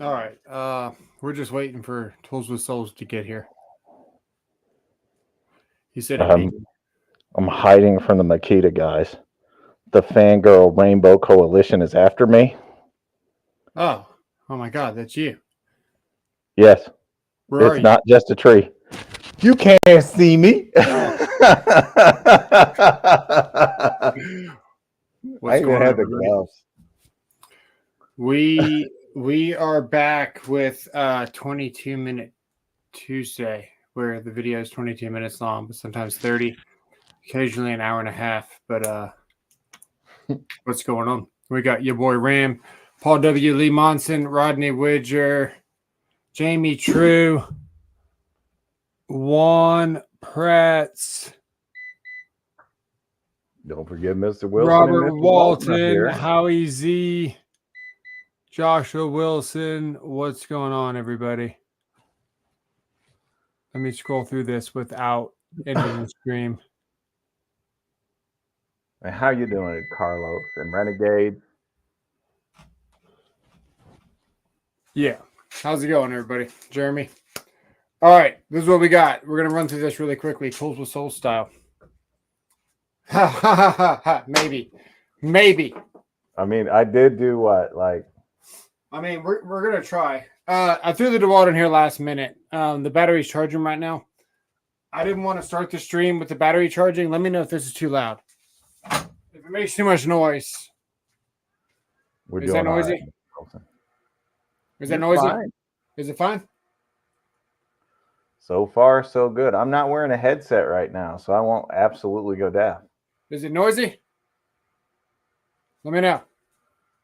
All right. We're just waiting for Tools with Souls to get here. He said it'd be. I'm hiding from the Makita guys. The Fangirl Rainbow Coalition is after me. Oh, oh my God, that's you. Yes, Where are it's you? not just a tree. You can't see me. Oh, I what's even going on, had the everybody? gloves. We are back with 22-minute Tuesday, where the video is 22 minutes long, but sometimes 30, occasionally an hour and a half. But what's going on? We got your boy Ram, Paul W. Lee Monson, Rodney Widger, Jamie True, Juan Prats, Don't forget Mr. Wilson and Robert Mr. Walton up Walton, here. Howie Z, Joshua Wilson. What's going on, everybody? Let me scroll through this without ending the stream. And how you doing, Carlos and Renegade? Yeah. How's it going, everybody? Jeremy? All right. This is what we got. We're going to run through this really quickly. Tools with Soul style. Ha ha ha ha ha. Maybe. Maybe. I mean, I did do what? I mean, we're going to try. I threw the DeWalt in here last minute. The battery's charging right now. I didn't want to start the stream with the battery charging. Let me know if this is too loud. If it makes too much noise. We're Is that doing all noisy? right. Is that You're noisy? fine. Is it fine? So far, so good. I'm not wearing a headset right now, so I won't absolutely go deaf. Is it noisy? Let me know.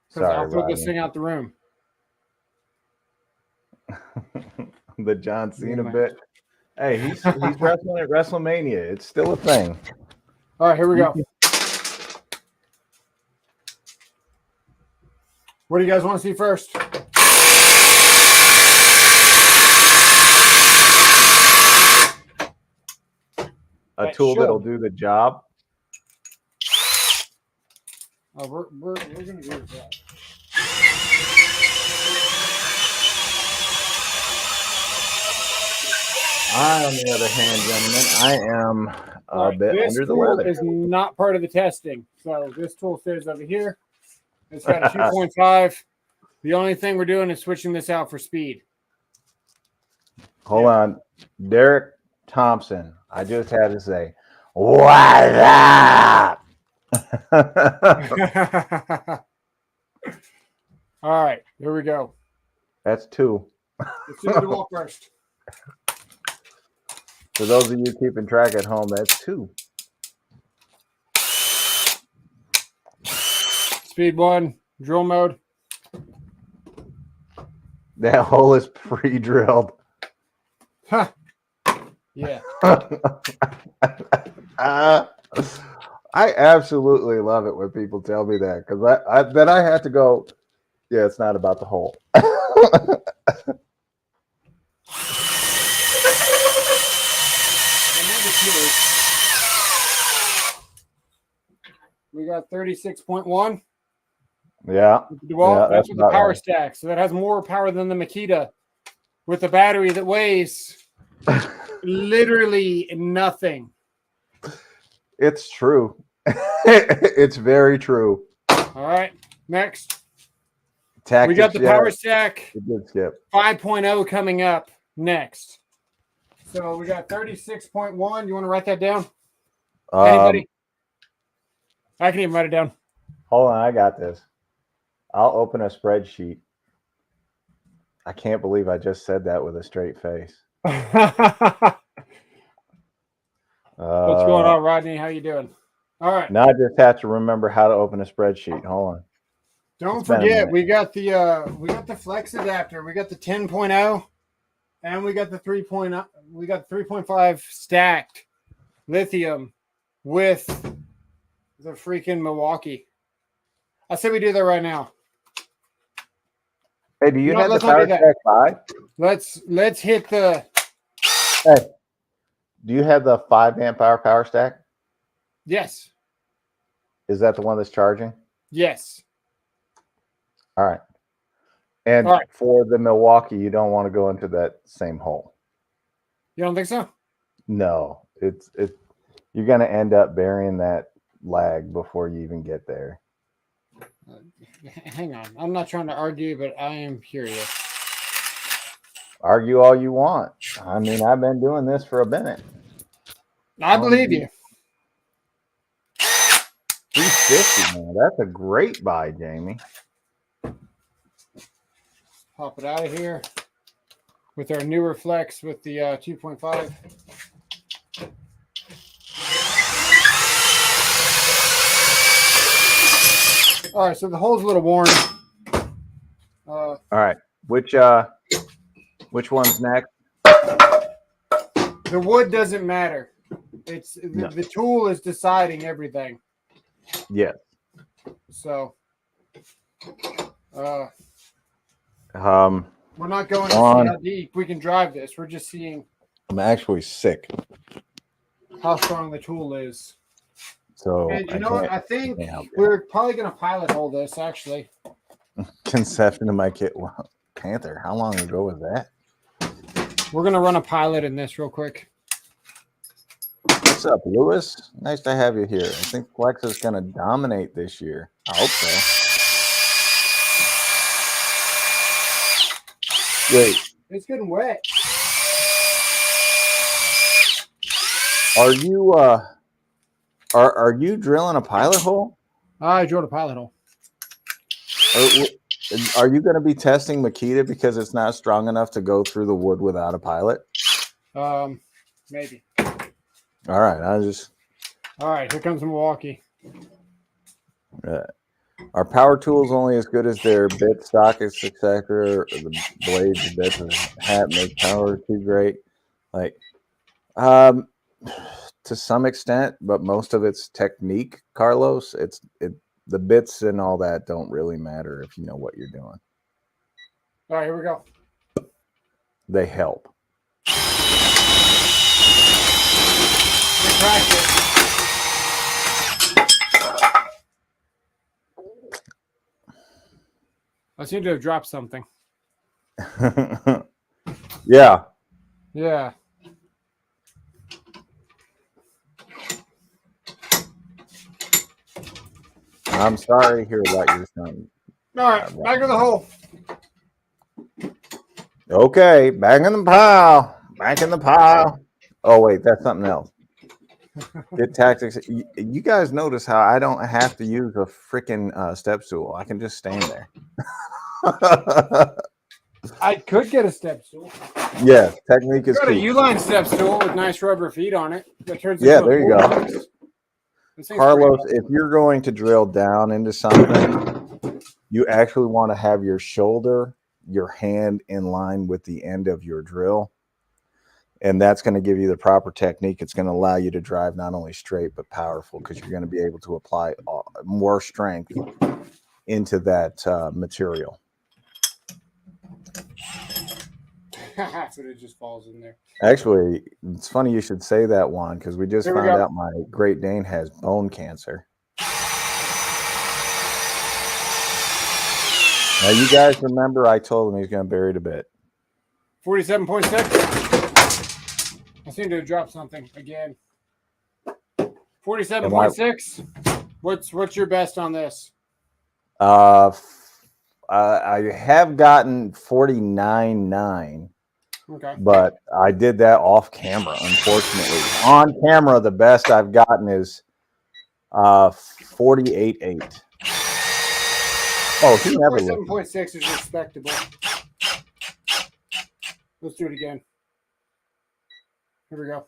Because Sorry, I'll throw this Rodney. thing out the room. The John Cena Yeah, bit. Hey, he's wrestling at WrestleMania. It's still a thing. All right, here we go. What do you guys want to see first? A tool that'll do the job. Oh, we're going to do that. I, on the other hand, gentlemen, I am a bit this under the tool weather. is not part of the testing. So this tool stays over here. It's got a 2.5. The only thing we're doing is switching this out for speed. Hold on. Derek Thompson. I just had to say, what up? All right, here we go. That's two. Let's do the DeWalt first. For those of you keeping track at home, that's two. Speed 1, drill mode. That hole is pre-drilled. Huh. Yeah. I absolutely love it when people tell me that because then I have to go, yeah, it's not about the hole. We got 36.1. Yeah. DeWalt, Yeah, that's with the power stack. So that has more power than the Makita with a battery that weighs literally nothing. It's true. It's very true. All right. Next. Tactics, we got the power stack it did skip. 5.0 coming up next. So we got 36.1. You want to write that down? Anybody? I can even write it down. Hold on, I got this. I'll open a spreadsheet. I can't believe I just said that with a straight face. What's going on, Rodney? How you doing? All right. Now I just have to remember how to open a spreadsheet. Hold on. Don't forget, we got the flex adapter. We got the 10.0 and we got the 3.0. We got 3.5 stacked lithium with the freaking Milwaukee. I say we do that right now. Hey, do you have the Power Stack 5? Let's hit the. Hey, do you have the 5 amp hour Power Stack? Yes. Is that the one that's charging? Yes. All right. And All right. for the Milwaukee, you don't want to go into that same hole. You don't think so? No, it's you're going to end up burying that lag before you even get there. Hang on. I'm not trying to argue, but I am curious. Argue all you want. I mean, I've been doing this for a minute. I believe you. 350, man. That's a great buy, Jamie. Pop it out of here with our newer flex with the 2.5. All right, so the hole's a little worn. All right, which one's next? The wood doesn't matter. It's the tool is deciding everything. Yes. So, We're not going to see how deep we can drive this. We're just seeing. I'm actually sick. How strong the tool is. So and you know what? I think we're probably going to pilot hole this. Actually, conception of my kit. Well, Panther. How long ago was that? We're going to run a pilot in this real quick. What's up, Lewis? Nice to have you here. I think Flex is going to dominate this year. I hope so. Wait. It's getting wet. Are you are you drilling a pilot hole? I drilled a pilot hole. Are you going to be testing Makita because it's not strong enough to go through the wood without a pilot? Maybe. All right, All right, here comes Milwaukee. Our power tools only as good as their bit, sockets, etc. The blades, the bits, and hat make power too great. Like, to some extent, but most of it's technique, Carlos. The bits and all that don't really matter if you know what you're doing. All right, here we go. They help. I seem to have dropped something. Yeah. Yeah. I'm sorry to hear about your son. All right, back to the hole. Okay, back in the pile. Back in the pile. Oh, wait, that's something else. Good tactics. You guys notice how I don't have to use a freaking step stool. I can just stand there. I could get a step stool. Yeah, technique is got key. A U-line step stool with nice rubber feet on it. That turns yeah, there you go. Go. Carlos, if you're going to drill down into something, you actually want to have your shoulder, your hand in line with the end of your drill. And that's going to give you the proper technique. It's going to allow you to drive not only straight, but powerful, because you're going to be able to apply more strength into that material. So it just falls in there. Actually, it's funny you should say that, Juan, because we just found out my Great Dane has bone cancer. Now, you guys remember I told him he's going to bury it a bit. 47.6. I seem to have dropped something again. 47.6. What's your best on this? I have gotten 49.9. Okay. But I did that off camera, unfortunately. On camera, the best I've gotten is 48.8. Oh, he never 47.6 is respectable. Let's do it again. Here we go.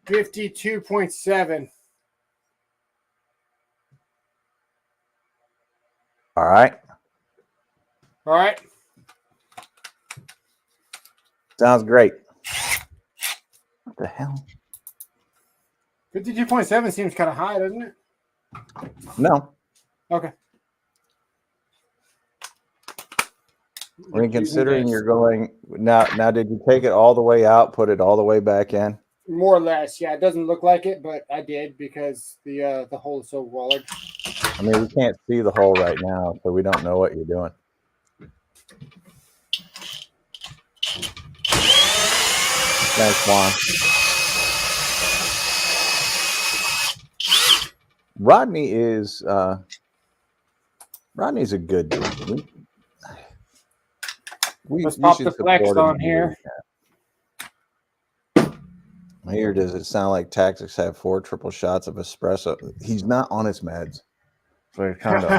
$52.7. All right. All right. Sounds great. What the hell? 52.7 seems kind of high, doesn't it? No. Okay. I mean, considering you're going now, did you take it all the way out, put it all the way back in? More or less, yeah. It doesn't look like it, but I did because the hole is so wallared. I mean, we can't see the hole right now, so we don't know what you're doing. Thanks, Juan. Rodney's a good dude. Let's pop the flex on here. Here, does it sound like Tactics have 4 triple shots of espresso? He's not on his meds. So he's kind of.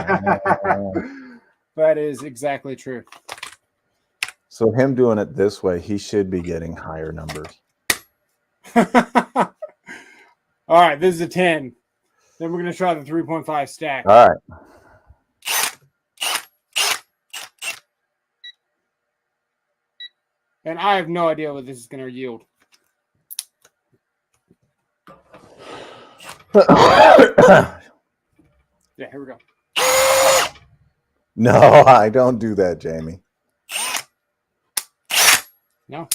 That is exactly true. So him doing it this way, he should be getting higher numbers. All right, this is a 10. Then we're going to try the 3.5 stack. All right. And I have no idea what this is going to yield. Yeah, here we go. No, I don't do that, Jamie. No.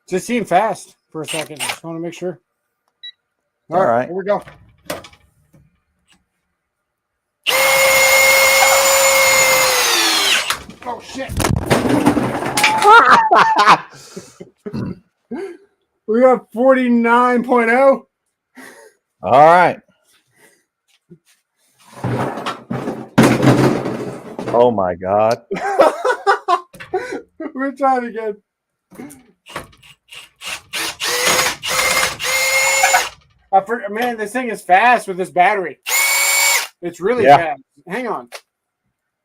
Just seemed fast for a second. Just want to make sure. All right, here we go. Oh, shit. We got 49.0. All right. Oh, my God. We're trying again. Man, this thing is fast with this battery. It's really fast. Hang on.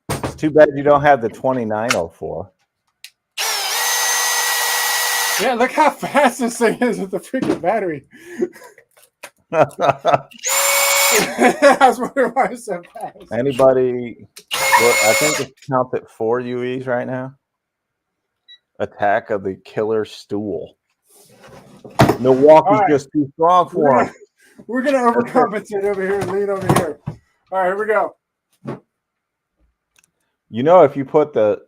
It's too bad you don't have the 2904. Yeah, look how fast this thing is with the freaking battery. I was wondering why it's so fast. Anybody? I think it counts at 4 UEs right now. Attack of the Killer Stool. Milwaukee's just too strong for him. We're going to overcompensate over here and lean over here. All right, here we go. You know, if you put the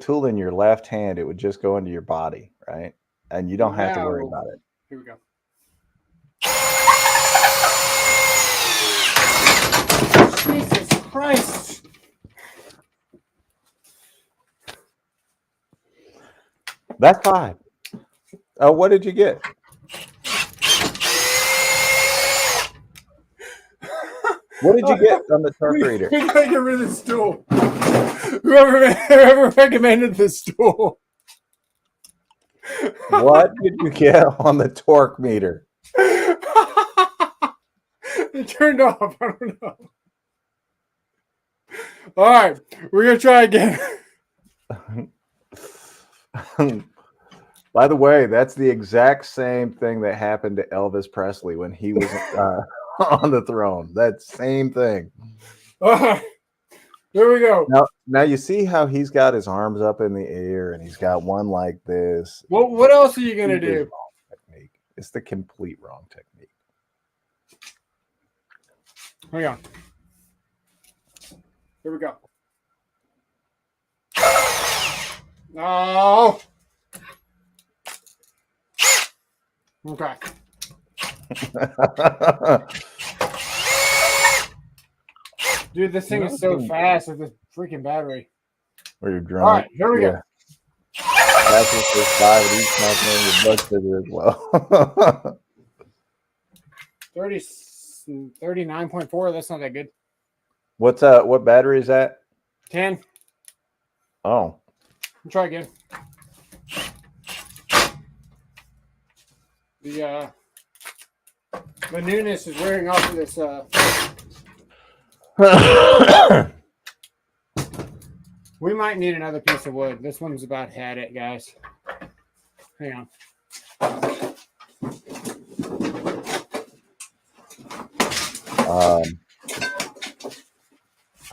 tool in your left hand, it would just go into your body, right? And you don't have to worry about it. Here we go. Jesus Christ. That's 5. What did you get? What did you get on the turf reader? We gotta get rid of the stool. Whoever recommended this stool. What did you get on the torque meter? It turned off. I don't know. All right, we're gonna try again. By the way, that's the exact same thing that happened to Elvis Presley when he was on the throne. That same thing. All right, here we go. Now you see how he's got his arms up in the air and he's got one like this. Well, what else are you gonna do? Wrong technique. It's the complete wrong technique. Hang on. Here we go. Oh. Okay. Dude, this thing is so fast with this freaking battery. Where you're drunk. All right, here we go. That's just this 5 of each nothing. Your blood sugar as well. 39.4. That's not that good. What battery is that? 10. Oh. I'll try again. The newness is wearing off of this. We might need another piece of wood. This one's about had it, guys. Hang on.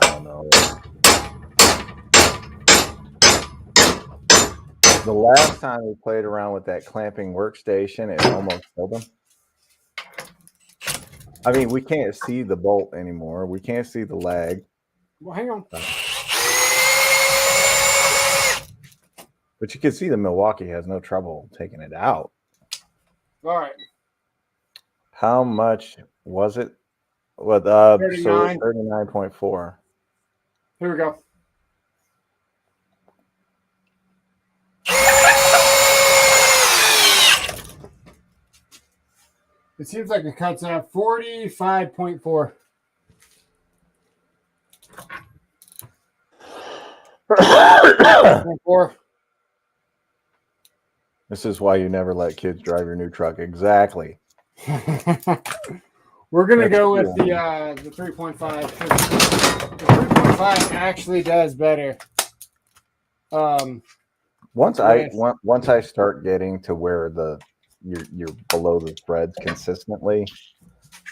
I don't know. The last time we played around with that clamping workstation, it almost killed him. I mean, we can't see the bolt anymore. We can't see the lag. Well, hang on. But you can see the Milwaukee has no trouble taking it out. All right. How much was it? What? 39. So 39.4. Here we go. It seems like it cuts out 45.4. This is why you never let kids drive your new truck. Exactly. We're gonna go with the 3.5. The 3.5 actually does better. Once I start getting to where you're below the threads consistently,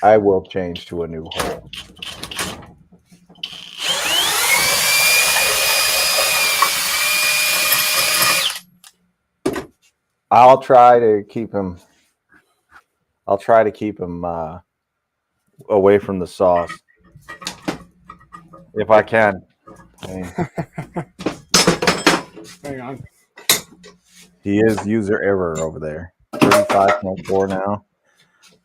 I will change to a new hole. I'll try to keep him away from the sauce if I can. Hang on. He is user error over there. 35.4 now.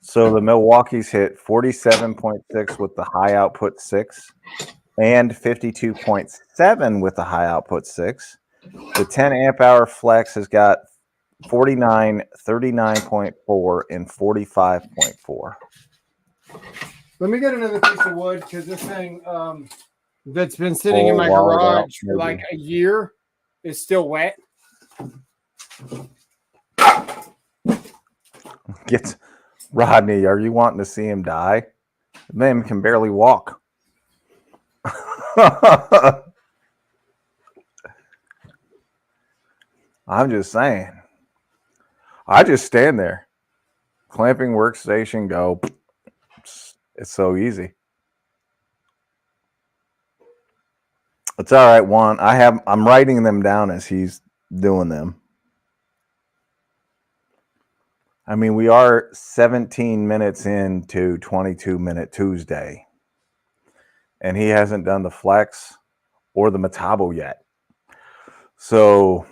So the Milwaukee's hit 47.6 with the high output 6 and 52.7 with the high output 6. The 10 amp hour flex has got 49, 39.4, and 45.4. Let me get another piece of wood because this thing that's been sitting in my garage for like a year is still wet. Rodney, are you wanting to see him die? The man can barely walk. I'm just saying. I just stand there. Clamping workstation, go. It's so easy. It's all right, Juan. I'm writing them down as he's doing them. I mean, we are 17 minutes into 22-minute Tuesday, and he hasn't done the flex or the Metabo yet. So,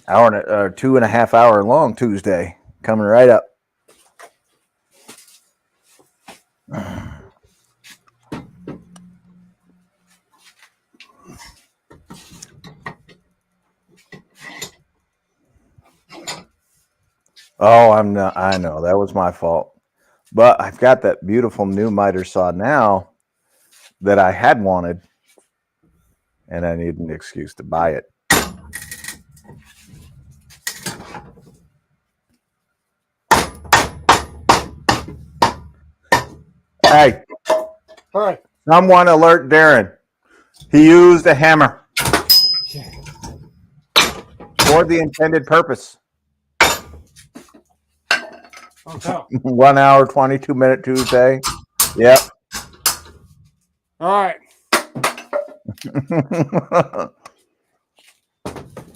2.5 hour long Tuesday coming right up. Oh, I know that was my fault, but I've got that beautiful new miter saw now that I had wanted, and I need an excuse to buy it. Hey, all right. Someone alert Darren. He used a hammer for the intended purpose. Okay. 1 hour, 22-minute Tuesday. Yep. All right.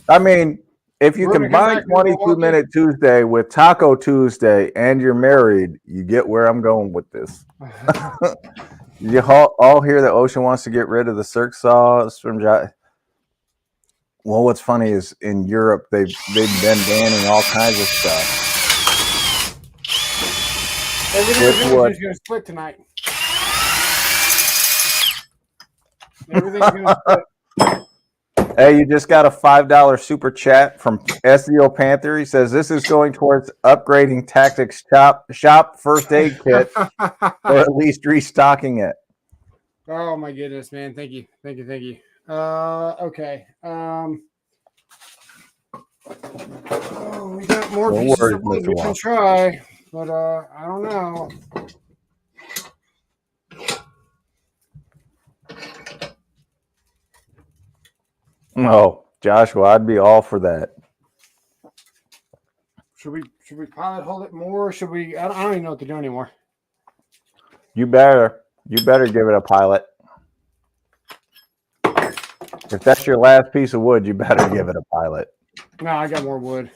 I mean, if you combine 22-minute Tuesday with Taco Tuesday and you're married, you get where I'm going with this. You all hear that Ocean wants to get rid of the Cirque saws from. Well, what's funny is in Europe they've been banning all kinds of stuff. Everything's going to split tonight. Everything's going to split. Hey, you just got a $5 super chat from SEO Panther. He says this is going towards upgrading Tactics shop first aid kit, or at least restocking it. Oh my goodness, man! Thank you. Okay. We got more pieces of wood we can try, but I don't know. Oh, Joshua, I'd be all for that. Should we pilot hold it more? Should we? I don't even know what to do anymore. You better give it a pilot. If that's your last piece of wood, you better give it a pilot. No, I got more wood.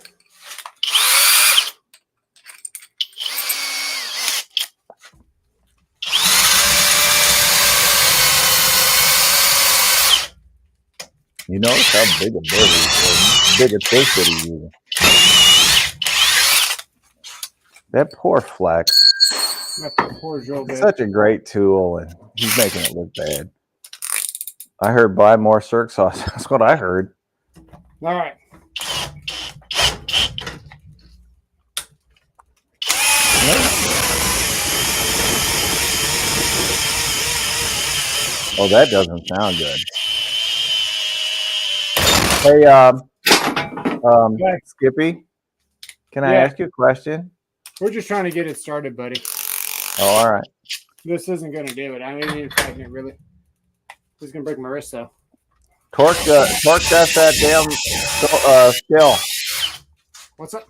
You notice how big a fish that he's using. That poor Flex. That poor drill bit. Such a great tool, and he's making it look bad. I heard buy more Cirque sauce. That's what I heard. All right. Oh, that doesn't sound good. Hey, Skippy, can I ask you a question? We're just trying to get it started, buddy. Oh, all right. This isn't going to do it. I ain't even fighting it, really. This is going to break my wrist, though. Torque test that damn skill. What's up?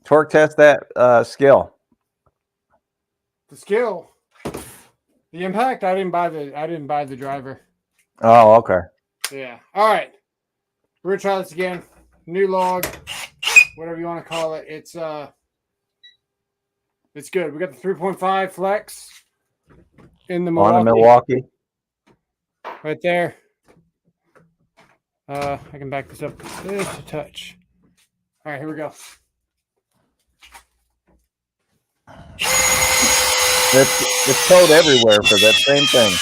Torque test that skill. The skill. The impact. I didn't buy the driver. Oh, okay. Yeah. All right. We're gonna try this again. New log, whatever you want to call it. It's good. We got the 3.5 flex in the Milwaukee. On the Milwaukee. Right there. I can back this up just a touch. All right, here we go. It's code everywhere for that same thing.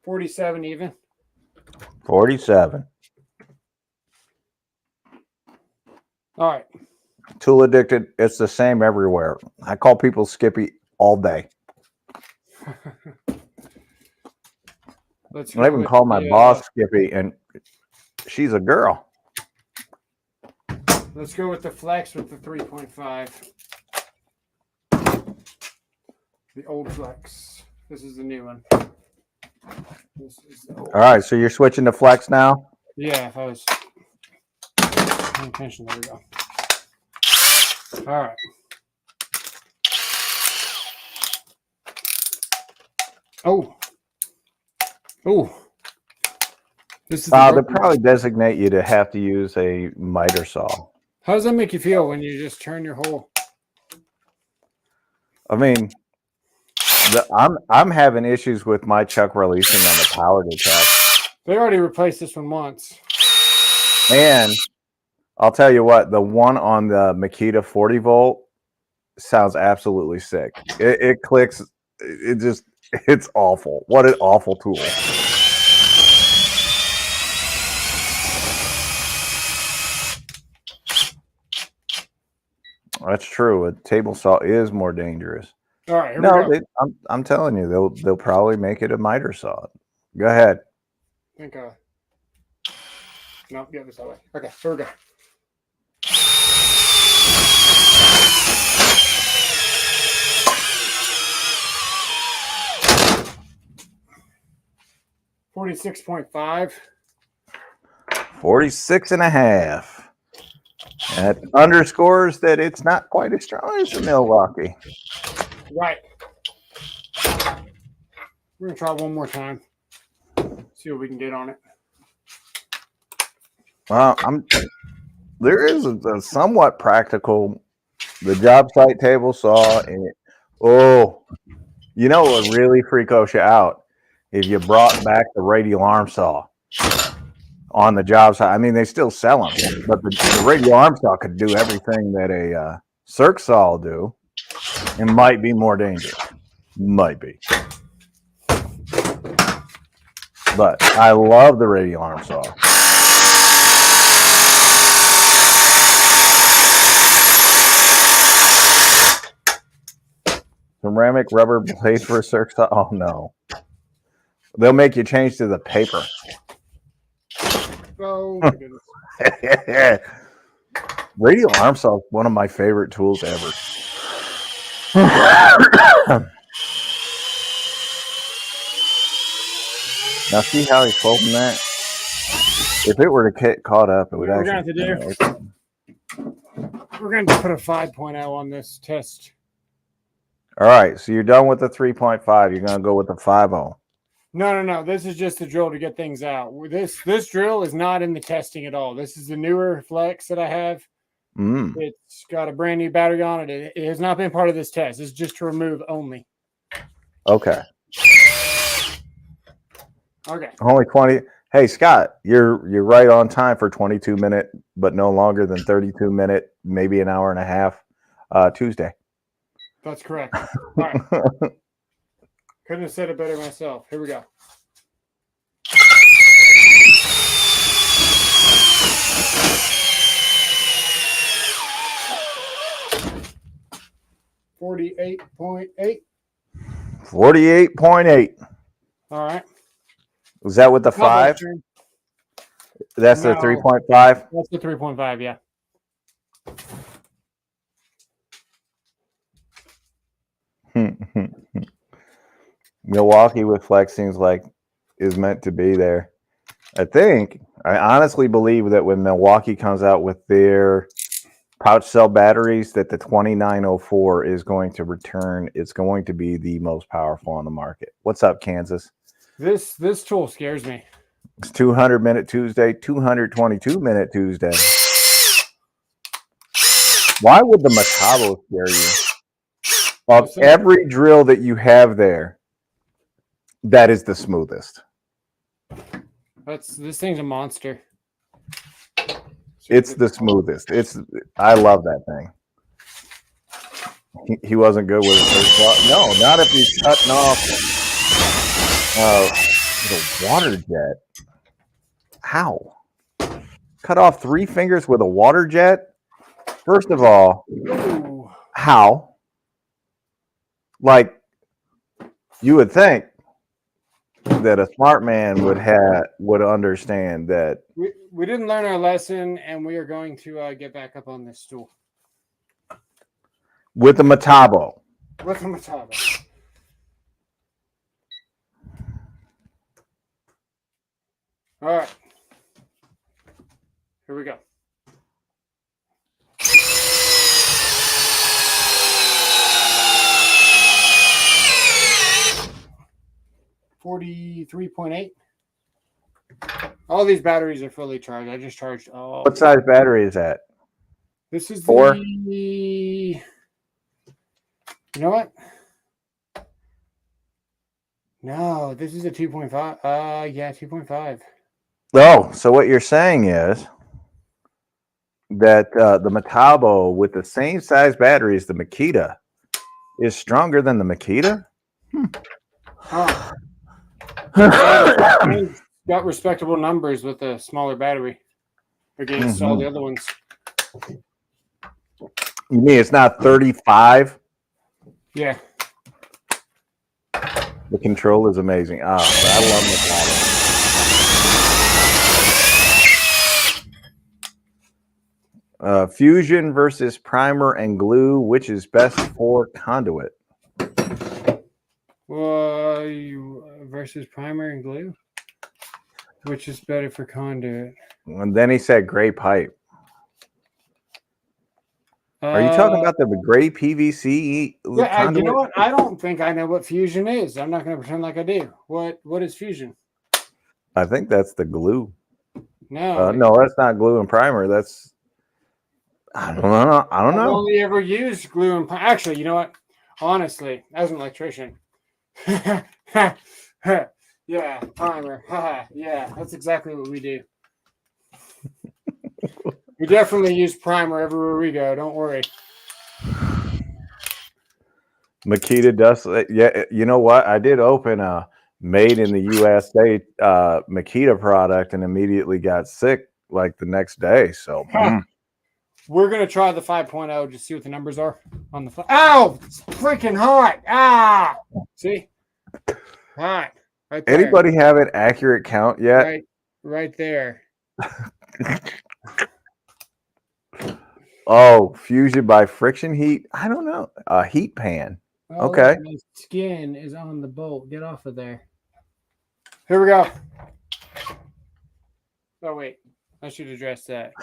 47 even. 47. All right. Tool addicted. It's the same everywhere. I call people Skippy all day. I even call my boss Skippy, and she's a girl. Let's go with the flex with the 3.5. The old flex. This is the new one. This is the old. All right, so you're switching to flex now? Yeah, if I was paying attention, there we go. All right. Oh. This is They'll probably designate you to have to use a miter saw. How does that make you feel when you just turn your hole? I mean, I'm having issues with my chuck releasing on the power detect. They already replaced this one once. And I'll tell you what, the one on the Makita 40 volt sounds absolutely sick. It clicks. It's awful. What an awful tool. That's true. A table saw is more dangerous. All right. Here we go. I'm telling you, they'll probably make it a miter saw. Go ahead. I think no, yeah, this that way. Okay, here we go. $46.5. 46.5. That underscores that it's not quite as strong as the Milwaukee. Right. We're gonna try one more time. See what we can get on it. Well, there is a somewhat practical, the job site table saw, and you know what would really freak you out if you brought back the radial arm saw on the job site. I mean, they still sell them, but the radial arm saw could do everything that a Cirque saw will do, and might be more dangerous. Might be. But I love the radial arm saw. Ceramic rubber blades for a Cirque saw. Oh no. They'll make you change to the paper. Oh my goodness. Radial arm saw is one of my favorite tools ever. Now see how he's folding that? If it were to get caught up, it would actually. We're going to put a 5.0 on this test. All right, so you're done with the 3.5. You're going to go with the 5.0. No. This is just a drill to get things out. This drill is not in the testing at all. This is the newer flex that I have. It's got a brand new battery on it. It has not been part of this test. It's just to remove only. Okay. Okay. Only 20. Hey Scott, you're right on time for 22-minute, but no longer than 32-minute, maybe an hour and a half Tuesday. That's correct. All right. Couldn't have said it better myself. Here we go. $48.8. 48.8. All right. Was that with the 5? That's the 3.5? That's the 3.5, yeah. Milwaukee with Flex seems like is meant to be there. I honestly believe that when Milwaukee comes out with their pouch cell batteries, that the 2904 is going to return. It's going to be the most powerful on the market. What's up, Kansas? This tool scares me. It's 200-minute Tuesday, 222-minute Tuesday. Why would the Metabo scare you? Of every drill that you have there, that is the smoothest. This thing's a monster. It's the smoothest. I love that thing. He wasn't good with it first thought. No, not if he's cutting off with a water jet. How? Cut off 3 fingers with a water jet? First of all, how? Like, you would think that a smart man would understand that. We didn't learn our lesson, and we are going to get back up on this stool. With the Metabo. With the Metabo. All right. Here we go. $43.8. All these batteries are fully charged. I just charged all. What size battery is that? This is 4? You know what? No, this is a 2.5. Yeah, 2.5. Oh, so what you're saying is that the Metabo with the same size battery as the Makita is stronger than the Makita? Got respectable numbers with a smaller battery against all the other ones. You mean it's not 35? Yeah. The control is amazing. I love Metabo. Fusion versus primer and glue, which is best for conduit? Versus primer and glue, which is better for conduit? And then he said gray pipe. Are you talking about the gray PVC conduit? You know what? I don't think I know what fusion is. I'm not going to pretend like I do. What is fusion? I think that's the glue. No, no, that's not glue and primer. That's I don't know. I've only ever used glue and primer. Actually, you know what? Honestly, as an electrician, yeah, primer. Yeah, that's exactly what we do. We definitely use primer everywhere we go. Don't worry. Makita does. Yeah, you know what? I did open a made in the USA Makita product and immediately got sick like the next day. So we're gonna try the 5.0 to see what the numbers are on the. Ow! It's freaking hot! Ah! See? Hot. Right there. Anybody have an accurate count yet? Right there. Oh, fusion by friction heat? I don't know. A heat pan. Oh, okay. My skin is on the bolt. Get off of there. Here we go. Oh, wait. I should address that.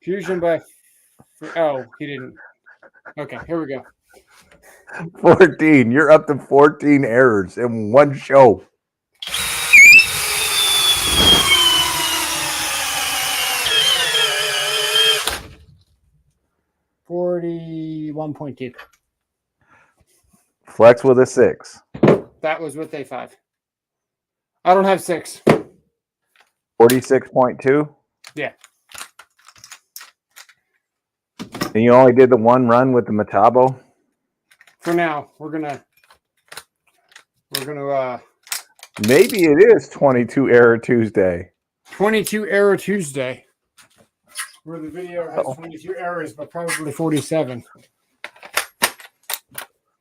Fusion by... Oh, he didn't. Okay, here we go. 14. You're up to 14 errors in one show. $41.2. Flex with a 6. That was with A5. I don't have 6. 46.2? Yeah. And you only did the one run with the Metabo? For now, we're gonna Maybe it is 22 Error Tuesday. 22 Error Tuesday, where the video has 22 errors, but probably 47.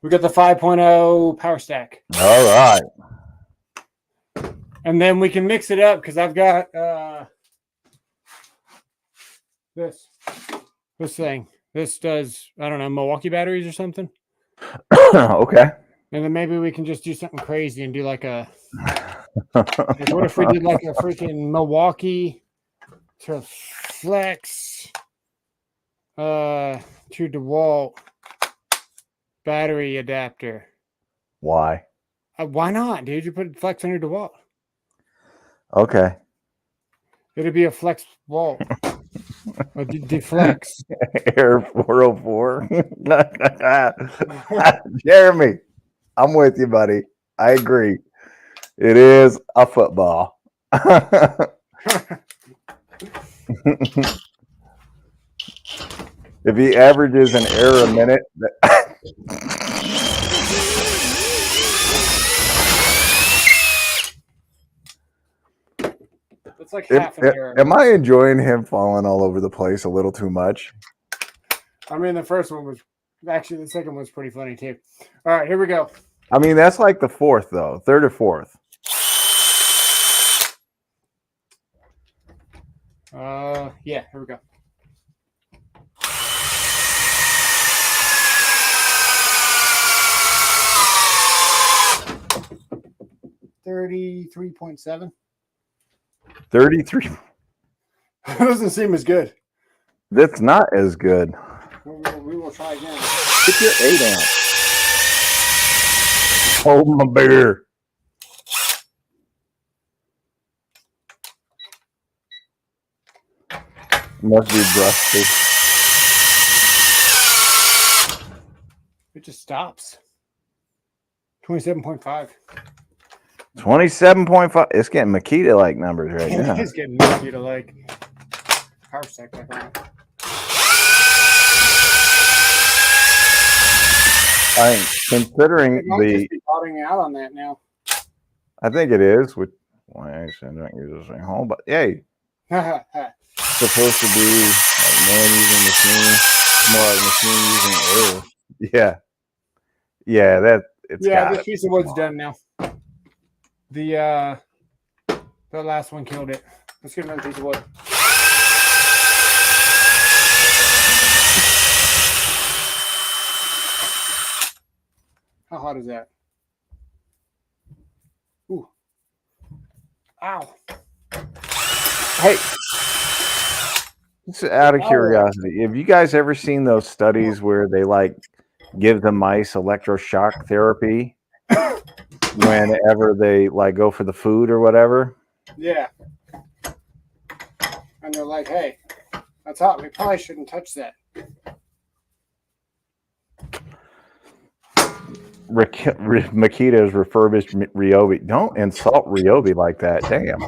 We got the 5.0 power stack. All right. And then we can mix it up because I've got this thing. This does, I don't know, Milwaukee batteries or something. Okay. And then maybe we can just do something crazy and do like a like what if we did like a freaking Milwaukee to flex to DeWalt battery adapter. Why? Why not, dude? You put flex on your DeWalt. Okay. It'd be a flex wall. A deflex. Air 404. Jeremy, I'm with you, buddy. I agree. It is a football. If he averages an error a minute, That's like half an error. am I enjoying him falling all over the place a little too much? I mean, the first one was actually, the second one's pretty funny too. All right, here we go. I mean, that's like the fourth, though. Third or fourth. Yeah, here we go. $33.7. 33. That doesn't seem as good. That's not as good. We will try again. Get your 8 amp. Hold my beer. Must be rusty. It just stops. 27.5. 27.5. It's getting Makita like numbers right now. It's getting Makita to like power stack back on it. I mean, considering the just be bottoming out on that now. I think it is. With well, actually, I don't use this thing home, but hey, supposed to be like man using machine, more like machine using air. Yeah, that it's yeah. This piece of wood's done now. The last one killed it. Let's get another piece of wood. How hot is that? Ooh. Ow. Hey, just out of curiosity, have you guys ever seen those studies where they like give the mice electroshock therapy whenever they like go for the food or whatever? Yeah. And they're like, hey, that's hot. We probably shouldn't touch that. Makita's refurbished Ryobi. Don't insult Ryobi like that. Damn.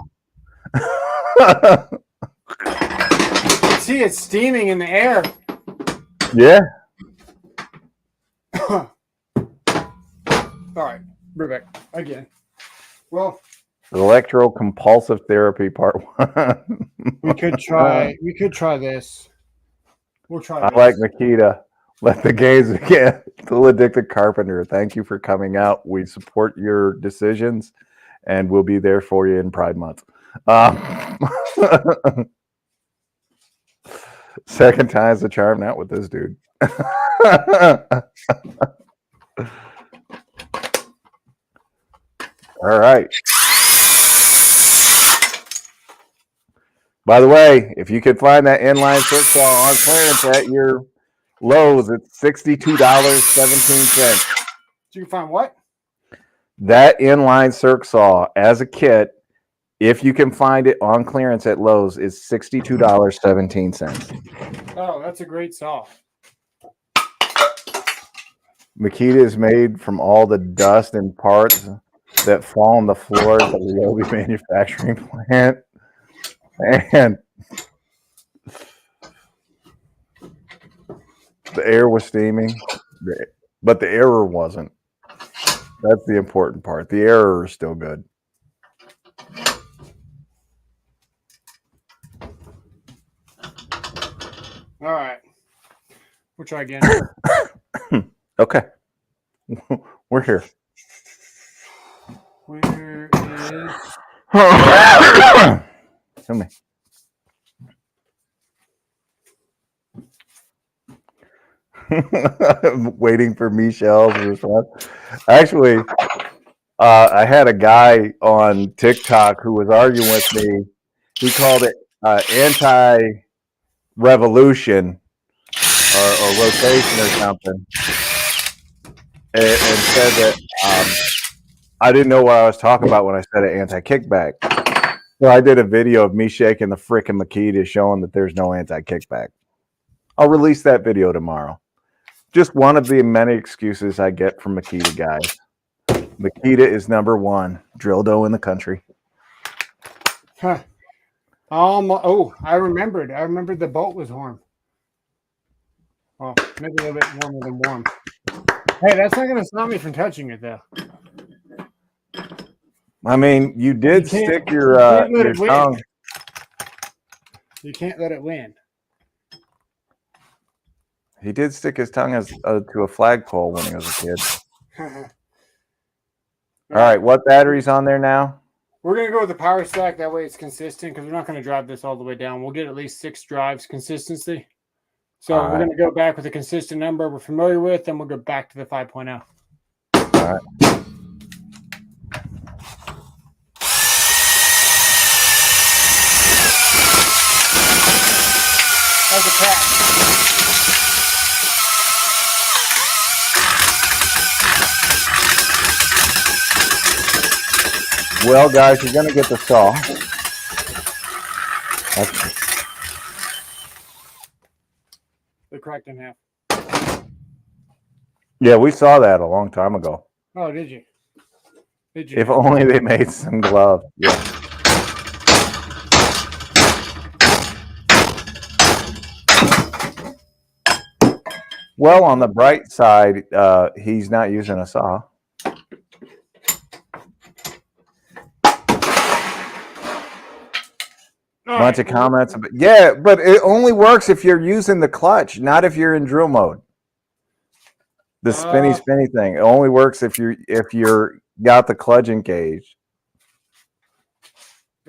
See, it's steaming in the air. Yeah. All right, we're back again. Well, electrocompulsive therapy part 1. we could try this. We'll try this. I like Makita. Let the gaze again. Tool Addicted Carpenter. Thank you for coming out. We support your decisions, and we'll be there for you in Pride Month. Second time's the charm. Not with this dude. All right. By the way, if you could find that inline circ saw on clearance at your Lowe's, it's $62.17. You can find what? That inline circ saw as a kit, if you can find it on clearance at Lowe's, is $62.17. Oh, that's a great saw. Makita is made from all the dust and parts that fall on the floors of the Ryobi manufacturing plant. And the air was steaming, but the error wasn't. That's the important part. The error is still good. All right. We'll try again. Okay. We're here. Where is... Tell me. I'm waiting for Michelle's response. Actually, I had a guy on TikTok who was arguing with me. He called it anti-revolution or rotation or something, and said that I didn't know what I was talking about when I said anti-kickback. So I did a video of me shaking the frickin' Makita showing that there's no anti-kickback. I'll release that video tomorrow. Just one of the many excuses I get from Makita guys. Makita is number one drill dough in the country. Huh. Oh, I remembered. I remembered the bolt was warm. Well, maybe a little bit warmer than warm. Hey, that's not going to stop me from touching it, though. I mean, you did stick your tongue. You can't let it win. He did stick his tongue to a flagpole when he was a kid. All right, what battery's on there now? We're going to go with the power stack. That way it's consistent because we're not going to drive this all the way down. We'll get at least 6 drives consistency. So we're going to go back with a consistent number we're familiar with, and we'll go back to the 5.0. All right. How's the cat? Well, guys, you're going to get the saw. They cracked in half. Yeah, we saw that a long time ago. Oh, did you? Did you? If only they made some gloves. Yeah. Well, on the bright side, he's not using a saw. Bunch of comments. Yeah, but it only works if you're using the clutch, not if you're in drill mode. The spinny thing. It only works if you're got the clutch engaged.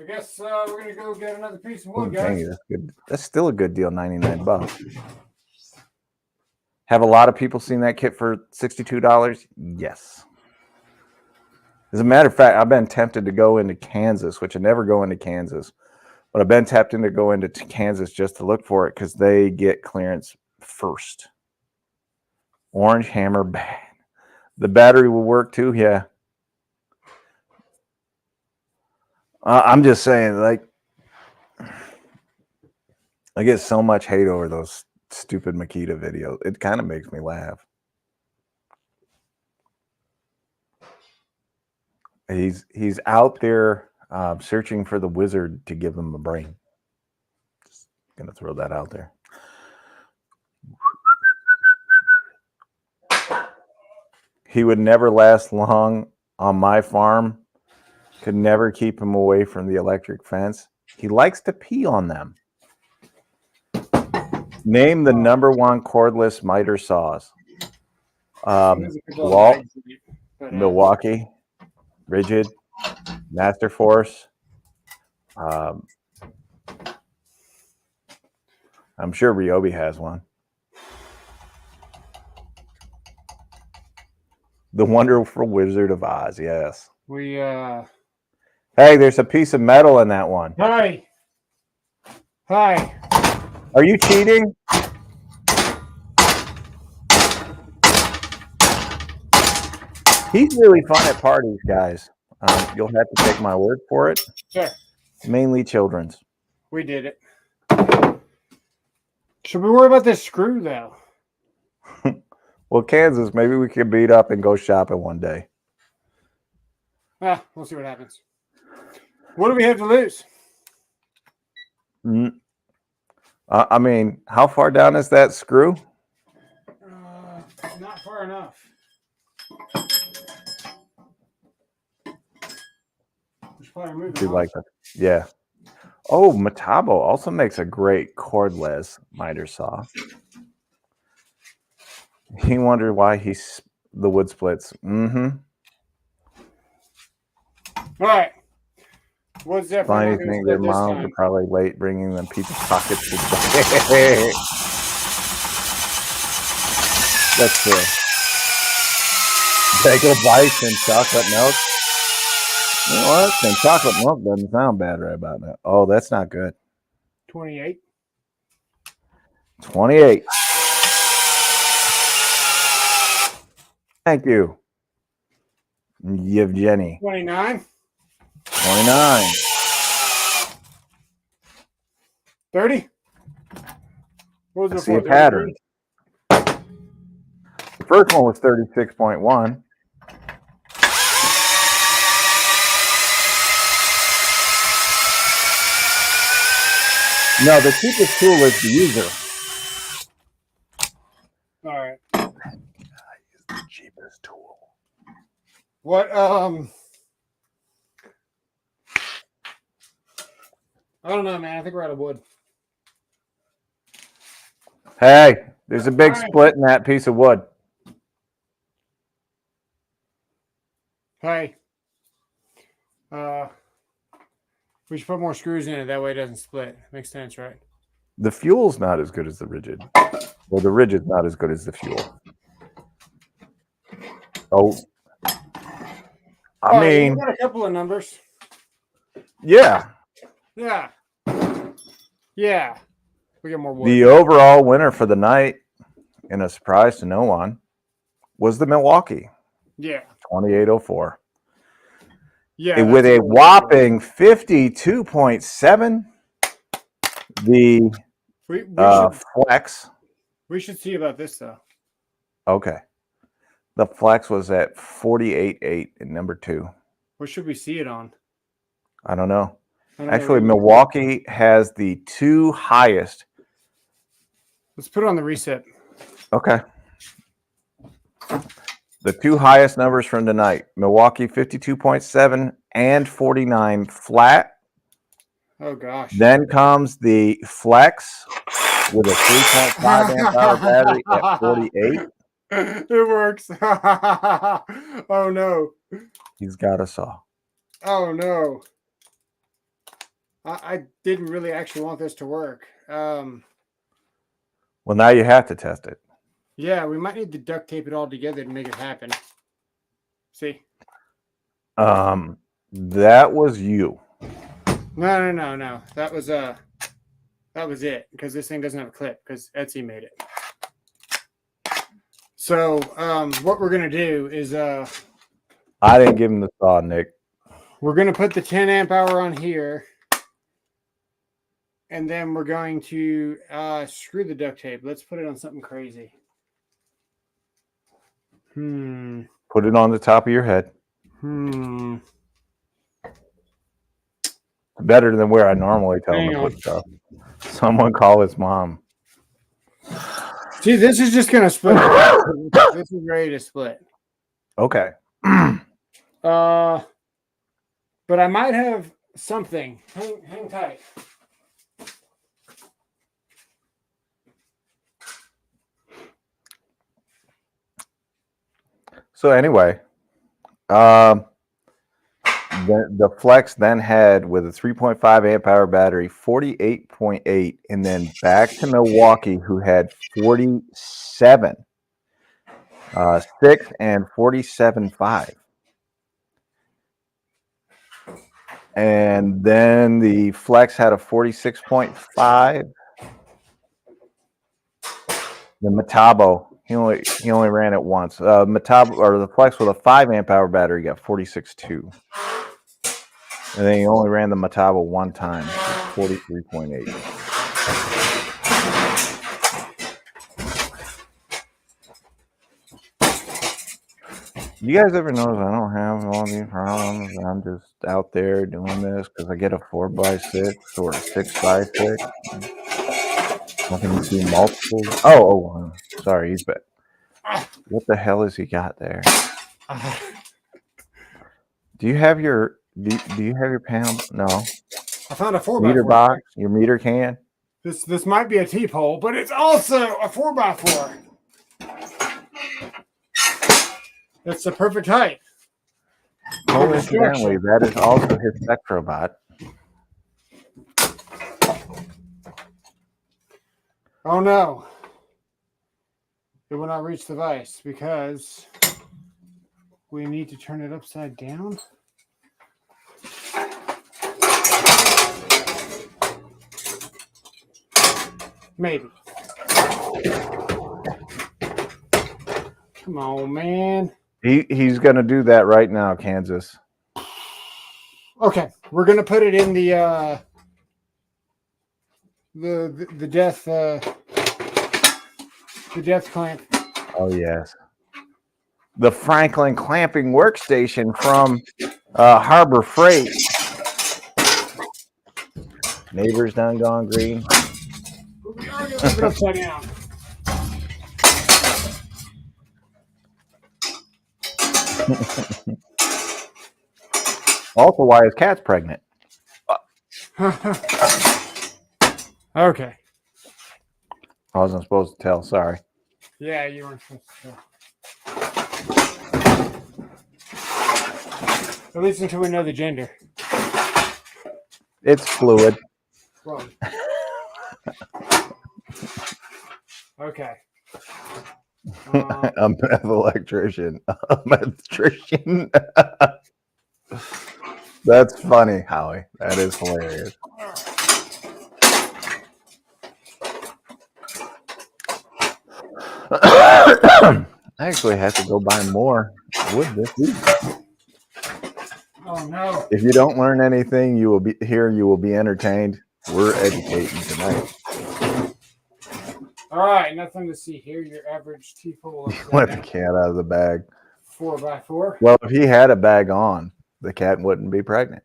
I guess we're gonna go get another piece of wood, guys. Dang, that's good. That's still a good deal, $99. Have a lot of people seen that kit for $62? Yes. As a matter of fact, I've been tempted to go into Kansas, which I never go into Kansas. But I've been tempted to go into Kansas just to look for it because they get clearance first. Orange Hammer bad. The battery will work too, yeah. I'm just saying, like, I get so much hate over those stupid Makita videos. It kind of makes me laugh. He's out there searching for the wizard to give him a brain. Just gonna throw that out there. He would never last long on my farm. Could never keep him away from the electric fence. He likes to pee on them. Name the #1 cordless miter saws. Walt, Milwaukee, Rigid, Master Force. I'm sure Ryobi has one. The Wonderful Wizard of Oz, yes. Hey, there's a piece of metal in that one. Hi. Are you cheating? He's really fun at parties, guys. You'll have to take my word for it. Sure. Mainly children's. We did it. Should we worry about this screw, though? Well, Kansas, maybe we could beat up and go shopping one day. We'll see what happens. What do we have to lose? I mean, how far down is that screw? Not far enough. Do like that. Yeah. Oh, Metabo also makes a great cordless miter saw. He wondered why the wood splits. Mm-hmm. All right. What's that? Funny thing, their moms are probably late bringing them pizza pockets today. That's true. Bagel bites and chocolate milk. You know what? And chocolate milk doesn't sound bad right about that. Oh, that's not good. 28. 28. Thank you, Yevgeny. 29. 29. 30. What was I it see for? a pattern. The first one was 36.1. No, the cheapest tool is the user. All right. I use the cheapest tool. What? I don't know, man. I think we're out of wood. Hey, there's a big split in that piece of wood. Hey. We should put more screws in it. That way it doesn't split. Makes sense, right? The fuel's not as good as the rigid. Or the rigid's not as good as the fuel. Oh. I mean, we got a couple of numbers. Yeah. Yeah. Yeah. We got more wood. The overall winner for the night, in a surprise to no one, was the Milwaukee. Yeah. 2804. Yeah. With a whopping 52.7. The Flex. We should see about this, though. Okay. The Flex was at 48.8 in number 2. What should we see it on? I don't know. Actually, Milwaukee has the 2 highest. Let's put it on the reset. Okay. The 2 highest numbers from tonight. Milwaukee 52.7 and 49 flat. Oh, gosh. Then comes the Flex with a 3.5 amp hour battery at 48. It works. Oh, no. He's got a saw. Oh, no. I didn't really actually want this to work. Well, now you have to test it. Yeah, we might need to duct tape it all together to make it happen. See? That was you. No. That was it, because this thing doesn't have a clip because Etsy made it. So what we're gonna do is I didn't give him the saw, Nick. We're gonna put the 10 amp hour on here, and then we're going to screw the duct tape. Let's put it on something crazy. Put it on the top of your head. Better than where I normally tell him to put stuff. Someone call his mom. See, this is just gonna split. This is ready to split. Okay. But I might have something. Hang tight. So anyway, the Flex then had, with a 3.5 amp hour battery, 48.8, and then back to Milwaukee, who had 47, 6 and 47.5. And then the Flex had a 46.5. The Metabo, he only ran it once. Metabo, or the Flex with a 5 amp hour battery, got 46.2. And then he only ran the Metabo one time, 43.8. You guys ever notice I don't have all these problems? I'm just out there doing this because I get a 4x6 or a 6x6. I can see multiple. Sorry, he's back. What the hell has he got there? Do you have your panel? No. I found a 4x4 meter box. Your meter can. This might be a T-pole, but it's also a 4x4. That's the perfect height. Coincidentally, that is also his Spectrobot. Oh no. It will not reach the vise because we need to turn it upside down. Maybe. Come on, man. He's going to do that right now, Kansas. Okay, we're going to put it in the death clamp. Oh yes, the Franklin clamping workstation from Harbor Freight. Neighbors done gone green. We are going to put it upside down. Also, why his cat's pregnant? Okay. I wasn't supposed to tell. Sorry. Yeah, you weren't supposed to tell. At least until we know the gender. It's fluid. Well. Okay. A meth electrician. A metrician. That's funny, Howie. That is hilarious. I actually have to go buy more wood this week. Oh no! If you don't learn anything, you will be here. You will be entertained. We're educating tonight. All right, nothing to see here. Your average T-pole. Let the cat out of the bag. 4x4. Well, if he had a bag on, the cat wouldn't be pregnant.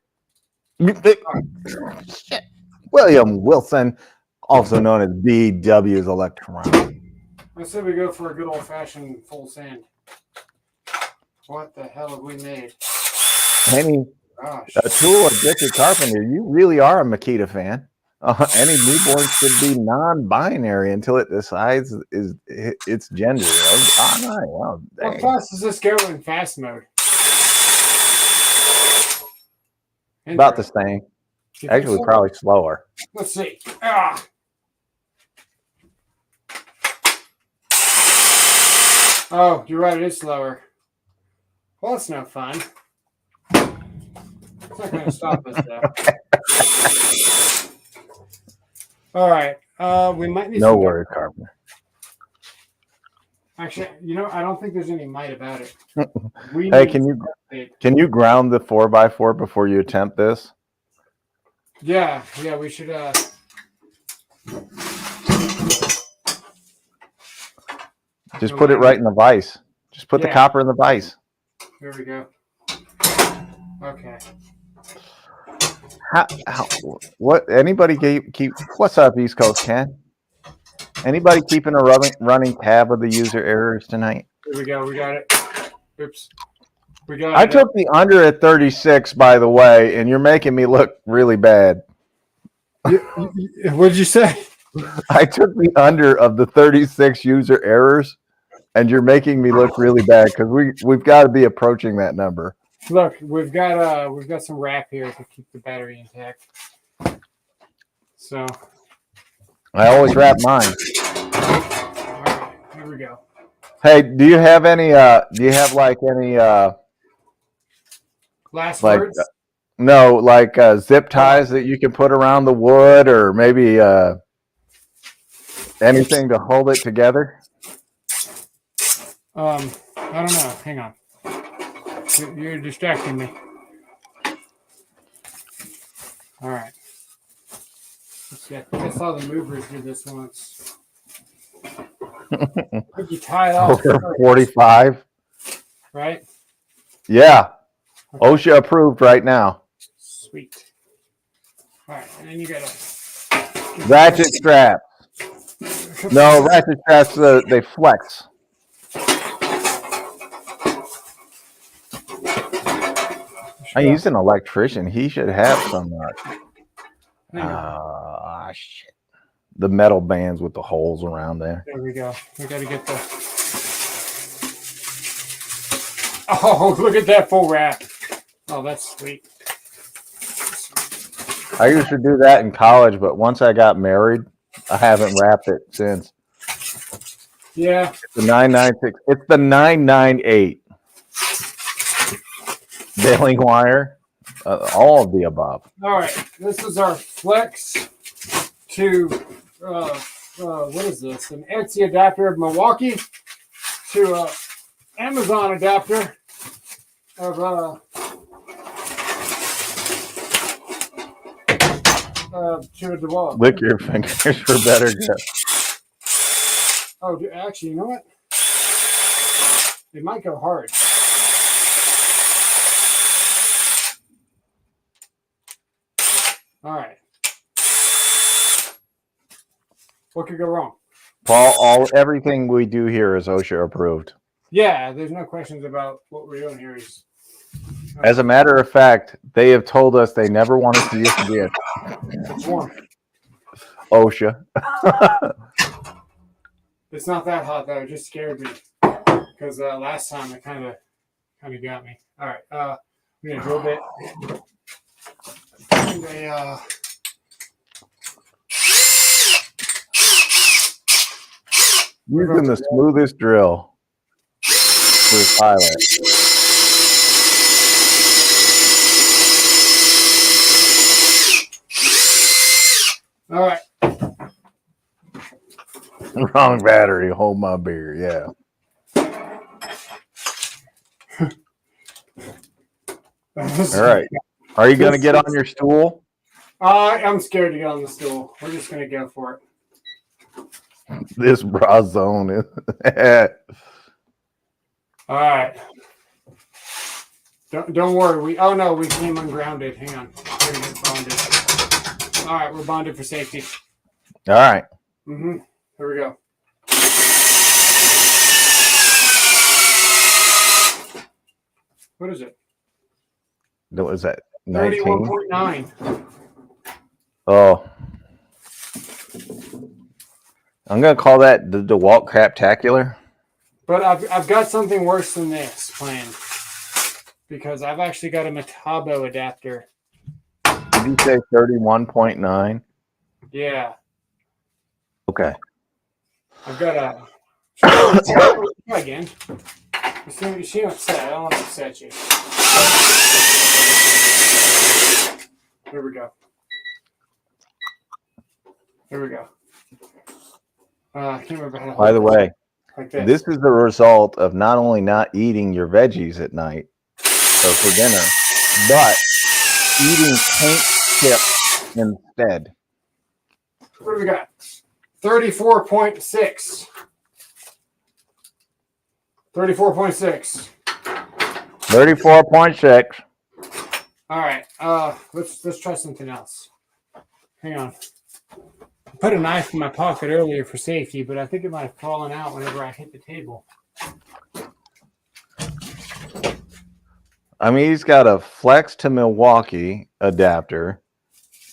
William Wilson, also known as BW's Electron. I said we go for a good old-fashioned full sand. What the hell have we made? Any Gosh. a tool of Dicky Carpenter, you really are a Makita fan. Any newborn should be non-binary until it decides its gender. How fast does this go in fast mode? About the same. Actually, probably slower. Let's see. Oh, you're right. It is slower. Well, that's no fun. It's not going to stop us, though. All right. We might need no worries, Carpenter. Actually, I don't think there's any might about it. Hey, can you ground the 4x4 before you attempt this? Yeah, we should. Just put it right in the vise. Just put the copper in the vise. There we go. Okay. What? Anybody keep? What's up, East Coast Ken? Anybody keeping a running tab of the user errors tonight? Here we go. We got it. Oops. We got it. I took the under at 36, by the way, and you're making me look really bad. What did you say? I took the under of the 36 user errors, and you're making me look really bad because we've got to be approaching that number. Look, we've got some wrap here to keep the battery intact. So I always wrap mine. All right, here we go. Hey, do you have any? Do you have like any? Last words? No, like zip ties that you can put around the wood, or maybe anything to hold it together. I don't know. Hang on. You're distracting me. All right. Let's see. I think I saw the movers do this once. I think you tie it off. Over 45. Right? Yeah. Okay. OSHA approved right now. Sweet. All right, and then you got Ratchet strap. No, ratchet straps, they flex. I used an electrician. He should have some. Shit. The metal bands with the holes around there. There we go. We got to get the. Oh, look at that full wrap. Oh, that's sweet. I used to do that in college, but once I got married, I haven't wrapped it since. Yeah. It's the 996. It's the 998. Baling wire. All of the above. All right. This is our flex to what is this? An Etsy adapter of Milwaukee to Amazon adapter of to a DeWalt. Lick your fingers for better grip. Oh, actually, you know what? It might go hard. All right. What could go wrong? Paul, everything we do here is OSHA approved. Yeah, there's no questions about what we're doing here. As a matter of fact, they have told us they never want to see us again. It's warm. OSHA. It's not that hot though. It just scared me because last time it kind of got me. All right, I'm gonna drill bit. And using the smoothest drill for the pilot. All right. Wrong battery. Hold my beer. Yeah. All right. Are you going to get on your stool? I'm scared to get on the stool. We're just going to go for it. This bra zone is. All right. Don't worry. We came ungrounded. Hang on. We're going to get bonded. All right. We're bonded for safety. All right. Mm-hmm. Here we go. What is it? What was that? 19? 31.9. Oh. I'm going to call that the DeWalt Craptacular. But I've got something worse than this planned. Because I've actually got a Metabo adapter. Did you say 31.9? Yeah. Okay. I've got a... Try again. She upset. I don't want to upset you. Here we go. Here we go. I can't remember how to... By the way, like this is the result of not only not eating your veggies at night or for dinner, but eating paint chips instead. What do we got? 34.6. 34.6. 34.6. All right. Let's try something else. Hang on. I put a knife in my pocket earlier for safety, but I think it might have fallen out whenever I hit the table. I mean, he's got a Flex to Milwaukee adapter